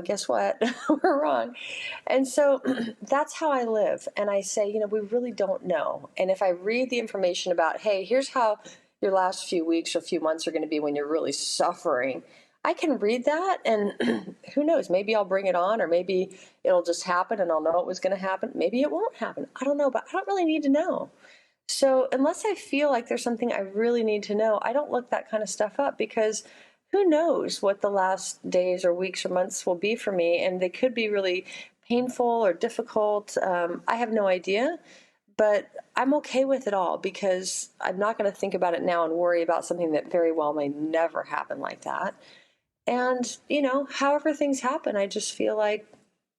guess what? We're wrong. And so that's how I live. And I say, you know, we really don't know. And if I read the information about, hey, here's how your last few weeks or few months are going to be when you're really suffering, I can read that, and who knows, maybe I'll bring it on, or maybe it'll just happen and I'll know it was going to happen. Maybe it won't happen. I don't know, but I don't really need to know. So unless I feel like there's something I really need to know, I don't look that kind of stuff up, because who knows what the last days or weeks or months will be for me, and they could be really painful or difficult. I have no idea, but I'm okay with it all, because I'm not going to think about it now and worry about something that very well may never happen like that. And, you know, however things happen, I just feel like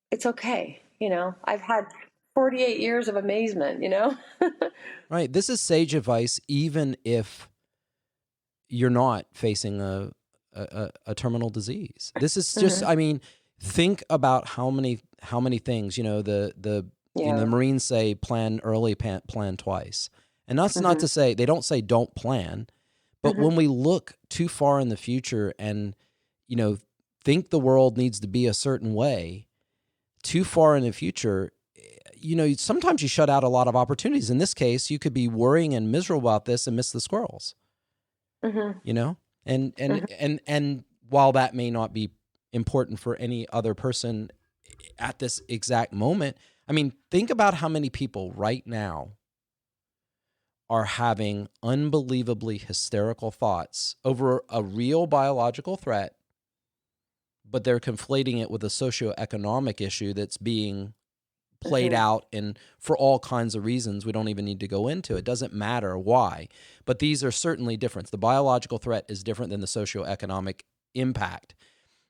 it's okay. You know, I've had 48 years of amazement, you know? Right. This is sage advice, even if you're not facing a terminal disease. This is just, I mean, think about how many things, you know, the Marines say plan early, plan twice. And that's not to say, they don't say don't plan, but when we look too far in the future and, you know, think the world needs to be a certain way, too far in the future, you know, sometimes you shut out a lot of opportunities. In this case, you could be worrying and miserable about this and miss the squirrels, you know? And while that may not be important for any other person at this exact moment, I mean, think about how many people right now are having unbelievably hysterical thoughts over a real biological threat, but they're conflating it with a socioeconomic issue that's being played out, and for all kinds of reasons we don't even need to go into. It doesn't matter why, but these are certainly different. The biological threat is different than the socioeconomic impact.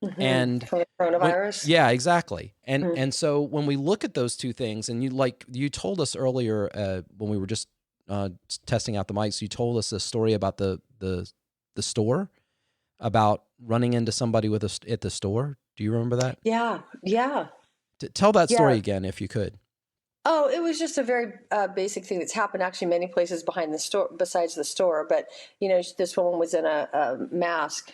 Mm-hmm. And from the coronavirus. yeah, exactly. And so when we look at those two things, and you told us earlier when we were just testing out the mics, you told us a story about the store, about running into somebody at the store. Do you remember that? Yeah. Tell that story Yeah. again, if you could. Oh, it was just a very basic thing that's happened actually many places behind the store, besides the store. But, this woman was in a mask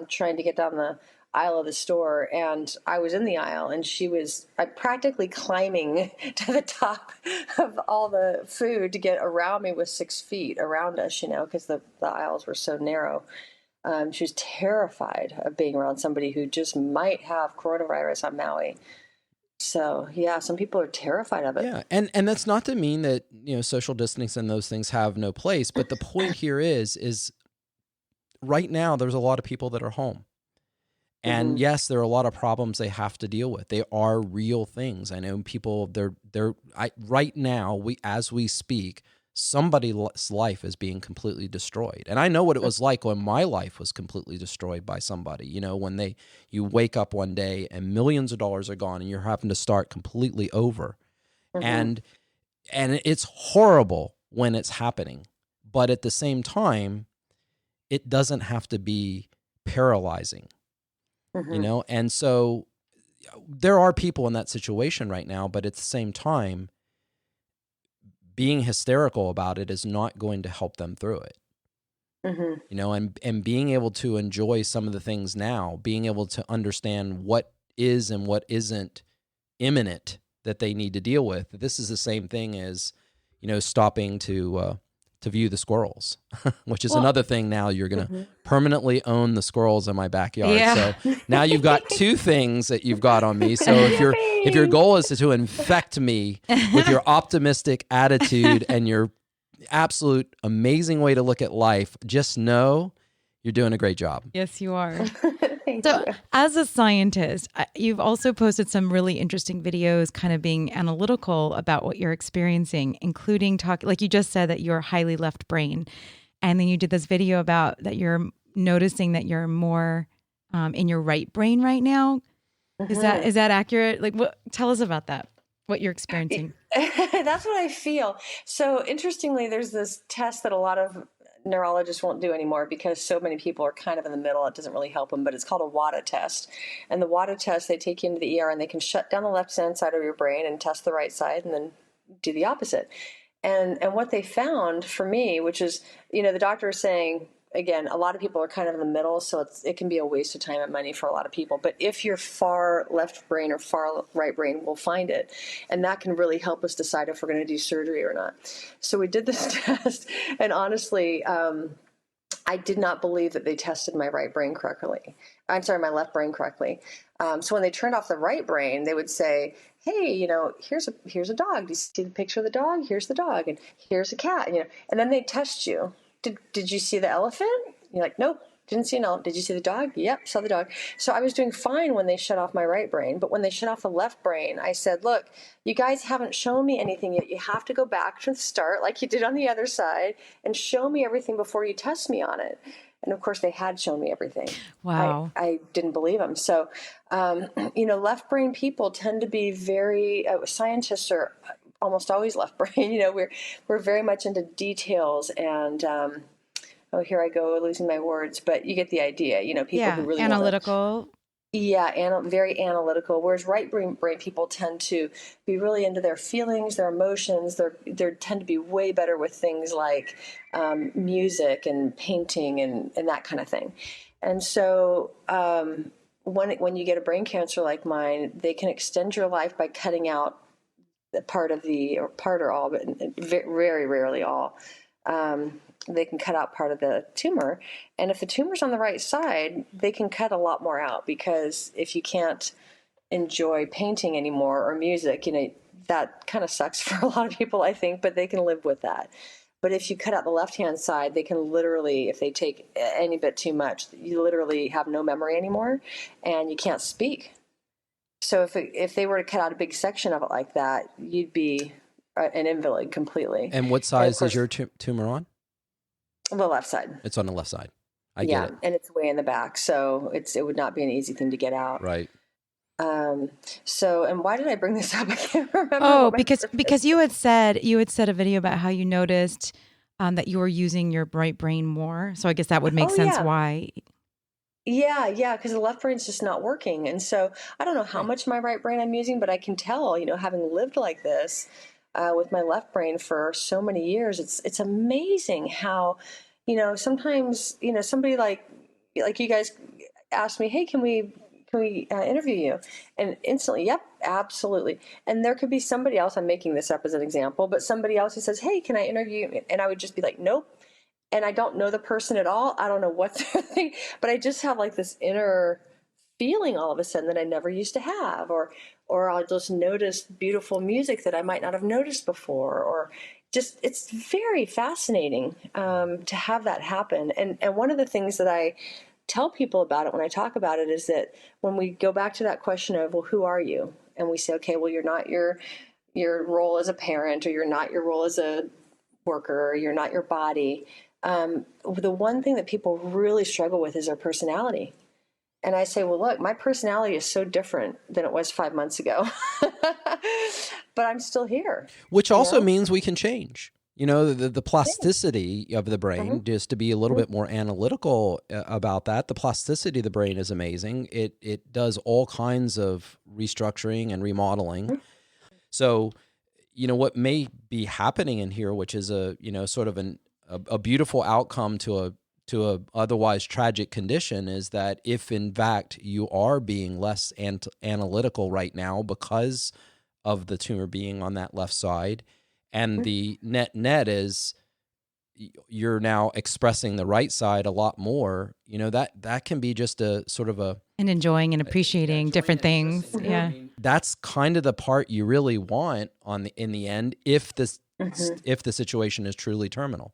trying to get down the aisle of the store. And I was in the aisle, and she was practically climbing to the top of all the food to get around me with 6 feet around us, because the aisles were so narrow. She was terrified of being around somebody who just might have coronavirus on Maui. So, yeah, some people are terrified of it. Yeah, and that's not to mean that, social distancing and those things have no place, but the point here is right now there's a lot of people that are home. And yes, there are a lot of problems they have to deal with. They are real things. I know people, right now, as we speak, somebody's life is being completely destroyed. And I know what it was like when my life was completely destroyed by somebody. When you wake up one day and millions of dollars are gone and you're having to start completely over. And it's horrible when it's happening. But at the same time, it doesn't have to be paralyzing. And so there are people in that situation right now, but at the same time, being hysterical about it is not going to help them through it. And being able to enjoy some of the things now, being able to understand what is and what isn't imminent that they need to deal with. This is the same thing as, stopping to view the squirrels, which is another thing. Now you're going to permanently own the squirrels in my backyard. Yeah. So now you've got 2 things that you've got on me. So if your goal is to infect me with your optimistic attitude and your absolute amazing way to look at life, just know you're doing a great job. Yes, you are. Thank So you. as a scientist, you've also posted some really interesting videos kind of being analytical about what you're experiencing, including like you just said that you're highly left brain. And then you did this video about that you're noticing that you're more in your right brain right now. Is that accurate? Like, tell us about that, what you're experiencing. That's what I feel. So interestingly, there's this test that a lot of neurologists won't do anymore because so many people are kind of in the middle. It doesn't really help them, but it's called a WADA test. And the WADA test, they take you into the ER and they can shut down the left-hand side of your brain and test the right side and then do the opposite. And what they found for me, which is, the doctor is saying, again, a lot of people are kind of in the middle, so it can be a waste of time and money for a lot of people. But if you're far left brain or far right brain, we'll find it. And that can really help us decide if we're going to do surgery or not. So we did this test, and honestly, I did not believe that they tested my right brain correctly. I'm sorry, my left brain correctly. So when they turned off the right brain, they would say, hey, here's a dog. Do you see the picture of the dog? Here's the dog. And here's a cat, and then they test you. Did you see the elephant? You're like, nope, didn't see an elephant. Did you see the dog? Yep, saw the dog. So I was doing fine when they shut off my right brain. But when they shut off the left brain, I said, look, you guys haven't shown me anything yet. You have to go back to the start like you did on the other side and show me everything before you test me on it. And of course, they had shown me everything. Wow. I didn't believe them. So, left brain people tend to be very, scientists are almost always left brain. We're very much into details and, here I go losing my words, but you get the idea. People who really analytical. Very analytical. Whereas right brain people tend to be really into their feelings, their emotions. They tend to be way better with things like music and painting and that kind of thing. And so when you get a brain cancer like mine, they can extend your life by cutting out part or all, but very rarely all. They can cut out part of the tumor. And if the tumor's on the right side, they can cut a lot more out, because if you can't enjoy painting anymore or music, that kind of sucks for a lot of people, I think, but they can live with that. But if you cut out the left-hand side, they can literally, if they take any bit too much, you literally have no memory anymore and you can't speak. So if they were to cut out a big section of it like that, you'd be an invalid completely. And what size is your tumor on? The left side. It's on the left side. I get it. And it's way in the back, so it would not be an easy thing to get out. Right. And why did I bring this up? I can't remember. Oh, because you had said a video about how you noticed that you were using your right brain more. So I guess that would make sense why. Yeah, because the left brain's just not working. And so I don't know how much my right brain I'm using, but I can tell, having lived like this with my left brain for so many years, it's amazing how, sometimes, somebody like you guys asked me, hey, can we interview you? And instantly, yep, absolutely. And there could be somebody else, I'm making this up as an example, but somebody else who says, hey, can I interview you? And I would just be like, nope. And I don't know the person at all. I don't know what they're thinking, but I just have like this inner feeling all of a sudden that I never used to have, or I'll just notice beautiful music that I might not have noticed before, or just, it's very fascinating to have that happen. And one of the things that I tell people about it when I talk about it is that when we go back to that question of, well, who are you? And we say, okay, well, you're not your role as a parent, or you're not your role as a worker, or you're not your body. The one thing that people really struggle with is their personality. And I say, well, look, my personality is so different than it was 5 months ago, but I'm still here. Which also means we can change. The plasticity of the brain, just to be a little bit more analytical about that, the plasticity of the brain is amazing. It does all kinds of restructuring and remodeling. So, what may be happening in here, which is sort of a beautiful outcome to a otherwise tragic condition, is that if in fact you are being less analytical right now because of the tumor being on that left side, and the net is you're now expressing the right side a lot more, that can be just a sort of and enjoying and appreciating different things. Yeah. That's kind of the part you really want in the end, if the situation is truly terminal.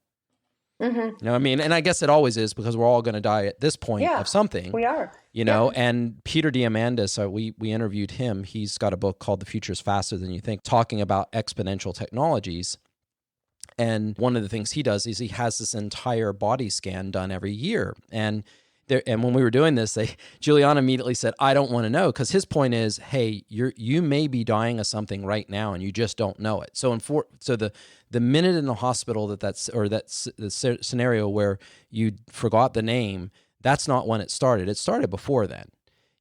And I guess it always is, because we're all going to die at this point of something. We are. And Peter Diamandis, we interviewed him. He's got a book called The Future's Faster Than You Think, talking about exponential technologies. And one of the things he does is he has this entire body scan done every year. And when we were doing this, Juliana immediately said, I don't want to know, because his point is, hey, you may be dying of something right now and you just don't know it. So the minute in the hospital that's the scenario where you forgot the name, that's not when it started. It started before then,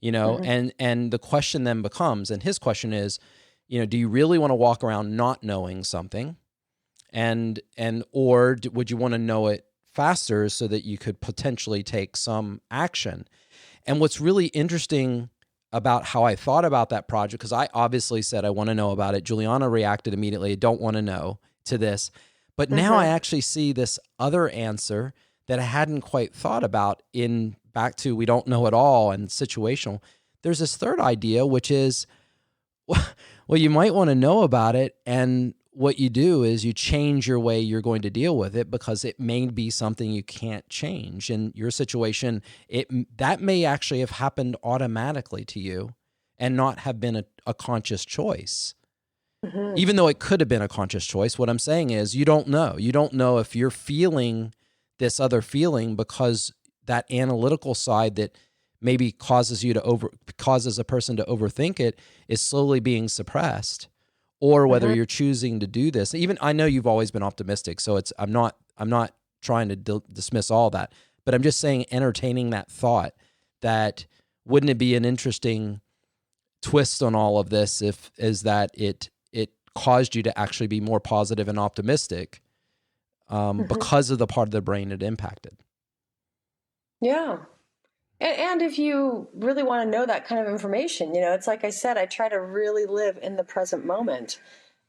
and the question then becomes, and his question is, do you really want to walk around not knowing something, or would you want to know it faster so that you could potentially take some action? And what's really interesting about how I thought about that project, because I obviously said I want to know about it. Juliana reacted immediately, don't want to know, to this. But now I actually see this other answer that I hadn't quite thought about, in back to we don't know at all and situational. There's this third idea, which is, well, you might want to know about it, and what you do is you change your way you're going to deal with it, because it may be something you can't change. In your situation, that may actually have happened automatically to you and not have been a conscious choice. Even though it could have been a conscious choice, what I'm saying is you don't know. You don't know if you're feeling this other feeling because that analytical side that maybe causes a person to overthink it is slowly being suppressed, or whether you're choosing to do this. Even I know you've always been optimistic, so I'm not trying to dismiss all that, but I'm just saying, entertaining that thought, that wouldn't it be an interesting twist on all of this is that it caused you to actually be more positive and optimistic because of the part of the brain it impacted. Yeah. And if you really want to know that kind of information, it's like I said, I try to really live in the present moment.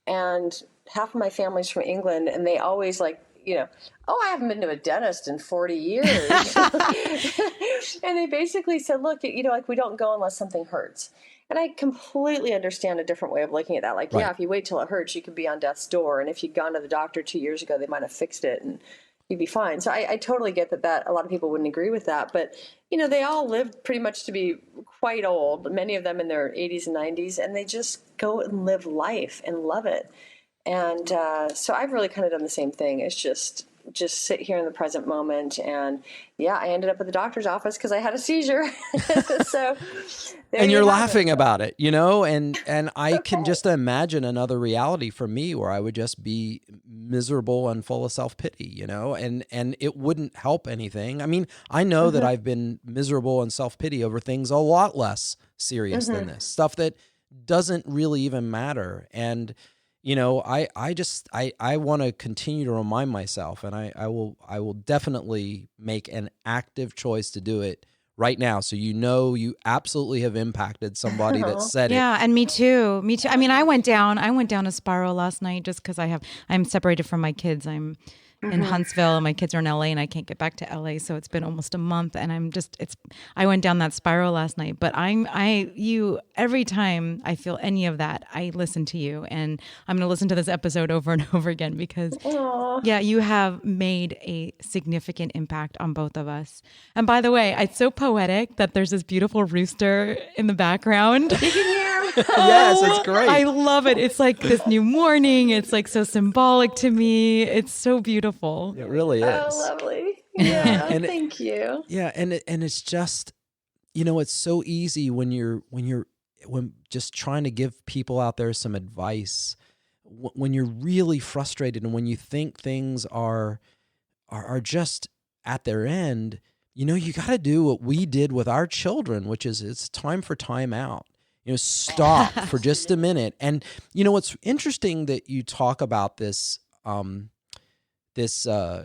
And half of my family's from England, and they always I haven't been to a dentist in 40 years. And they basically said, look, we don't go unless something hurts. And I completely understand a different way of looking at that. Yeah, if you wait till it hurts, you could be on death's door. And if you'd gone to the doctor 2 years ago, they might have fixed it and you'd be fine. So I totally get that a lot of people wouldn't agree with that. But, they all lived pretty much to be quite old, many of them in their 80s and 90s, and they just go and live life and love it. And so I've really kind of done the same thing. It's just just sit here in the present moment. And yeah, I ended up at the doctor's office because I had a seizure. So and you're laughing about it, and I can just imagine another reality for me where I would just be miserable and full of self-pity, and it wouldn't help anything. I mean, I know that I've been miserable and self-pity over things a lot less serious than this, stuff that doesn't really even matter. And I want to continue to remind myself, and I will definitely make an active choice to do it right now. So you absolutely have impacted somebody that said it. Yeah, and me too. I mean, I went down a spiral last night just because I'm separated from my kids. I'm in Huntsville and my kids are in LA and I can't get back to LA. So it's been almost a month and I went down that spiral last night, but every time I feel any of that, I listen to you, and I'm going to listen to this episode over and over again because you have made a significant impact on both of us. And by the way, it's so poetic that there's this beautiful rooster in the background. You can hear. Yes, it's great. I love it. It's like this new morning. It's like so symbolic to me. It's so beautiful. It really is. Oh, lovely. Yeah, thank you. Yeah, and it's just, it's so easy when just trying to give people out there some advice, when you're really frustrated and when you think things are just at their end, you got to do what we did with our children, which is it's time for time out. Stop for just a minute. And what's interesting that you talk about this, what is I'm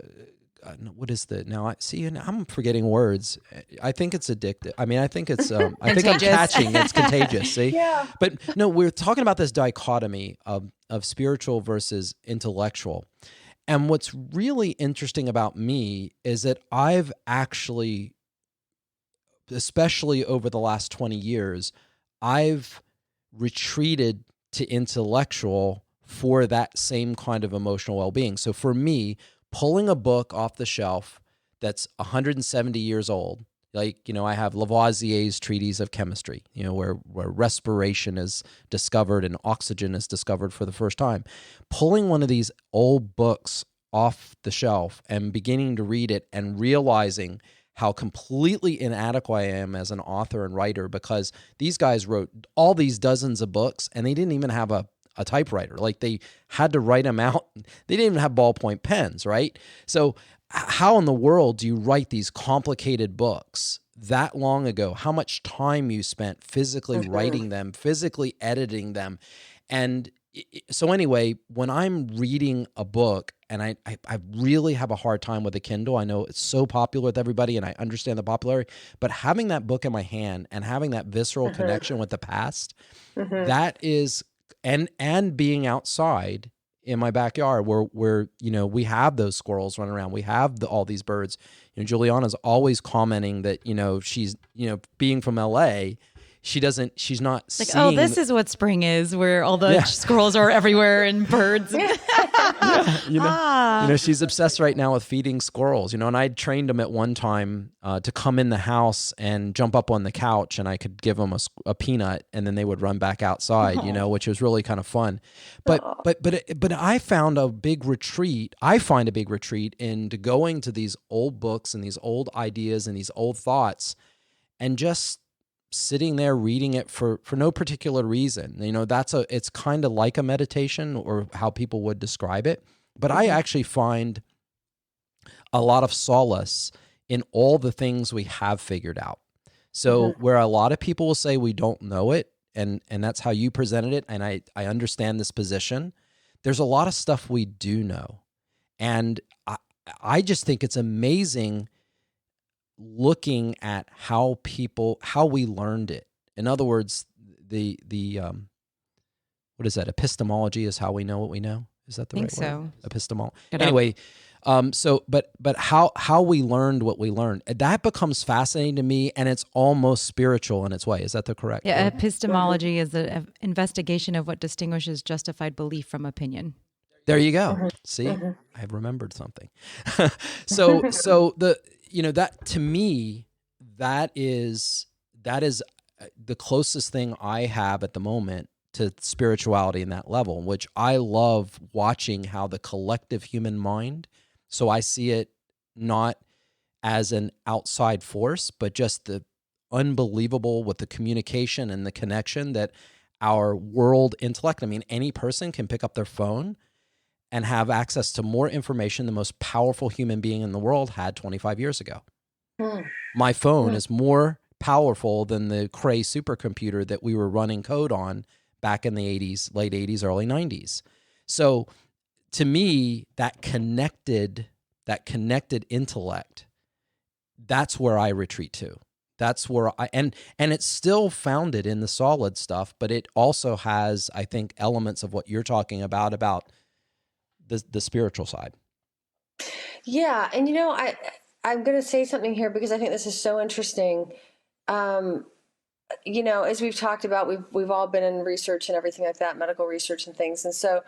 forgetting words. I think it's addictive. I mean, I think it's, I think I'm catching it's contagious. See? Yeah. But no, we're talking about this dichotomy of spiritual versus intellectual. And what's really interesting about me is that I've actually, especially over the last 20 years, I've retreated to intellectual for that same kind of emotional well-being. So for me, pulling a book off the shelf that's 170 years old, like, I have Lavoisier's Treatise of Chemistry, where respiration is discovered and oxygen is discovered for the first time. Pulling one of these old books off the shelf and beginning to read it and realizing how completely inadequate I am as an author and writer, because these guys wrote all these dozens of books and they didn't even have a typewriter. Like, they had to write them out. They didn't even have ballpoint pens, right? So how in the world do you write these complicated books that long ago? How much time you spent physically writing them, physically editing them. And so anyway, when I'm reading a book, and I really have a hard time with a Kindle. I know it's so popular with everybody, and I understand the popularity, but having that book in my hand and having that visceral connection with the past, that is, and being outside in my backyard where we have those squirrels running around, we have all these birds. Juliana's always commenting that she's being from LA, she's not like, seeing, this is what spring is, where all the squirrels are everywhere and birds. She's obsessed right now with feeding squirrels, and I trained them at one time to come in the house and jump up on the couch, and I could give them a peanut, and then they would run back outside, which was really kind of fun. But I found a big retreat. I find a big retreat into going to these old books and these old ideas and these old thoughts, and just sitting there reading it for no particular reason. It's kind of like a meditation, or how people would describe it. But I actually find a lot of solace in all the things we have figured out. So where a lot of people will say we don't know it, and that's how you presented it, and I understand this position, there's a lot of stuff we do know. And I just think it's amazing looking at how we learned it. In other words, the what is that? Epistemology is how we know what we know. Is that the right word? Epistemology. Anyway, but how we learned what we learned, that becomes fascinating to me, and it's almost spiritual in its way. Is that the correct word? Epistemology is an investigation of what distinguishes justified belief from opinion. There you go. See, I've remembered something. So that, to me, that is the closest thing I have at the moment to spirituality in that level, which I love watching how the collective human mind So I see it not as an outside force, but just the unbelievable with the communication and the connection that our world intellect, I mean, any person can pick up their phone and have access to more information the most powerful human being in the world had 25 years ago. My phone is more powerful than the Cray supercomputer that we were running code on back in the 80s, late 80s, early 90s. So to me, that connected intellect, that's where I retreat to. That's where and it's still founded in the solid stuff, but it also has, I think, elements of what you're talking about the spiritual side. Yeah. And, I'm going to say something here because I think this is so interesting. As we've talked about, we've all been in research and everything like that, medical research and things. And so,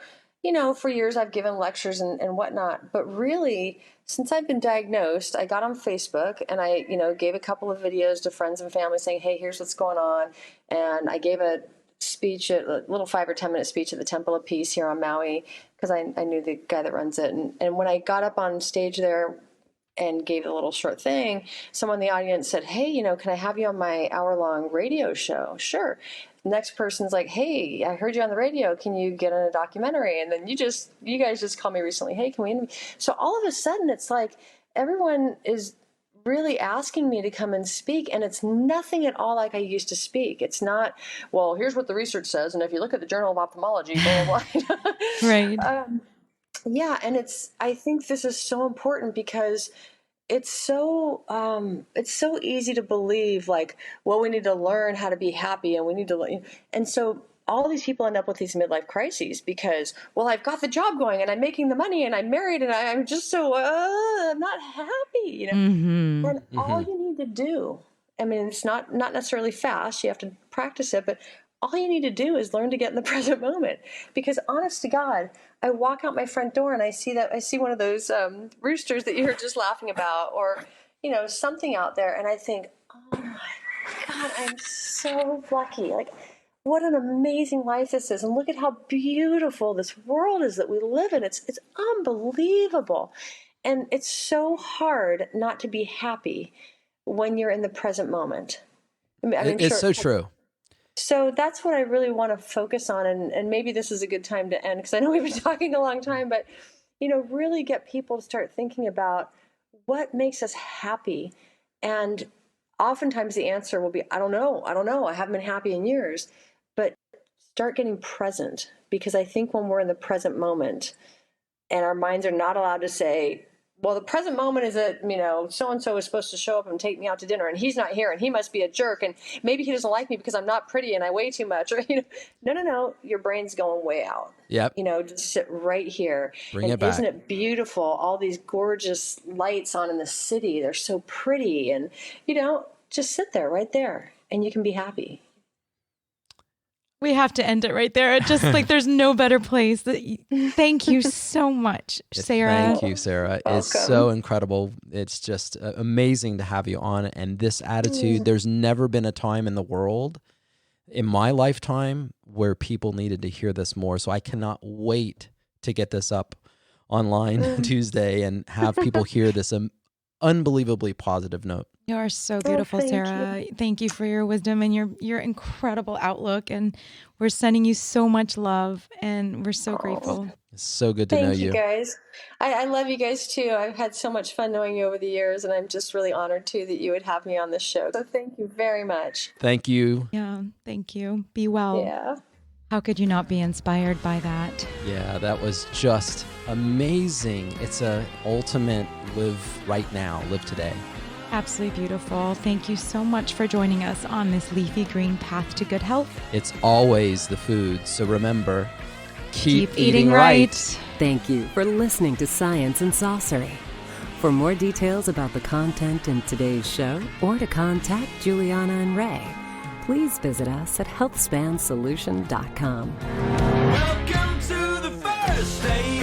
for years I've given lectures and whatnot, but really since I've been diagnosed, I got on Facebook and I, gave a couple of videos to friends and family saying, hey, here's what's going on. And I gave a speech, a little 5 or 10 minute speech at the Temple of Peace here on Maui, because I knew the guy that runs it. And when I got up on stage there and gave a little short thing, someone in the audience said, hey, can I have you on my hour-long radio show? Sure. Next person's like, hey, I heard you on the radio. Can you get in a documentary? And then you guys just called me recently. Hey, can we? So all of a sudden it's like everyone is really asking me to come and speak, and it's nothing at all like I used to speak. It's not, well, here's what the research says, and if you look at the Journal of Ophthalmology, blah, blah, blah. Right. Yeah, and I think this is so important because it's so easy to believe like, well, we need to learn how to be happy and we need to, and so all these people end up with these midlife crises because, well, I've got the job going and I'm making the money and I'm married and I'm just so, I'm not happy, Mm-hmm. And all you need to do, I mean, it's not necessarily fast, you have to practice it, but all you need to do is learn to get in the present moment. Because honest to God, I walk out my front door and I see one of those roosters that you were just laughing about, or something out there, and I think, oh my God, I'm so lucky. Like, what an amazing life this is, and look at how beautiful this world is that we live in. It's unbelievable, and it's so hard not to be happy when you're in the present moment. I mean, It's so true. So that's what I really want to focus on. And maybe this is a good time to end because I know we've been talking a long time, but, really get people to start thinking about what makes us happy. And oftentimes the answer will be, I don't know. I haven't been happy in years, but start getting present, because I think when we're in the present moment and our minds are not allowed to say, well, the present moment is that, so-and-so is supposed to show up and take me out to dinner and he's not here and he must be a jerk and maybe he doesn't like me because I'm not pretty and I weigh too much. Or, no, your brain's going way out. Yep. Just sit right here. Bring it back. Isn't it beautiful? All these gorgeous lights on in the city. They're so pretty. And, just sit there right there and you can be happy. We have to end it right there. It just like there's no better place. Thank you so much, Sarah. Thank you, Sarah. Welcome. It's so incredible. It's just amazing to have you on. And this attitude, there's never been a time in the world in my lifetime where people needed to hear this more. So I cannot wait to get this up online Tuesday and have people hear this unbelievably positive note. You are so beautiful, Sarah. Thank you for your wisdom and your incredible outlook. And we're sending you so much love, and we're so grateful. It's so good to know you. Thank you, guys. I love you guys, too. I've had so much fun knowing you over the years, and I'm just really honored, too, that you would have me on this show. So thank you very much. Thank you. Yeah, thank you. Be well. Yeah. How could you not be inspired by that? Yeah, that was just amazing. It's a ultimate live right now, live today. Absolutely beautiful. Thank you so much for joining us on this leafy green path to good health. It's always the food, so remember, keep eating right. Thank you for listening to Science and Saucery. For more details about the content in today's show, or to contact Juliana and Ray, please visit us at healthspansolution.com. Welcome to the first day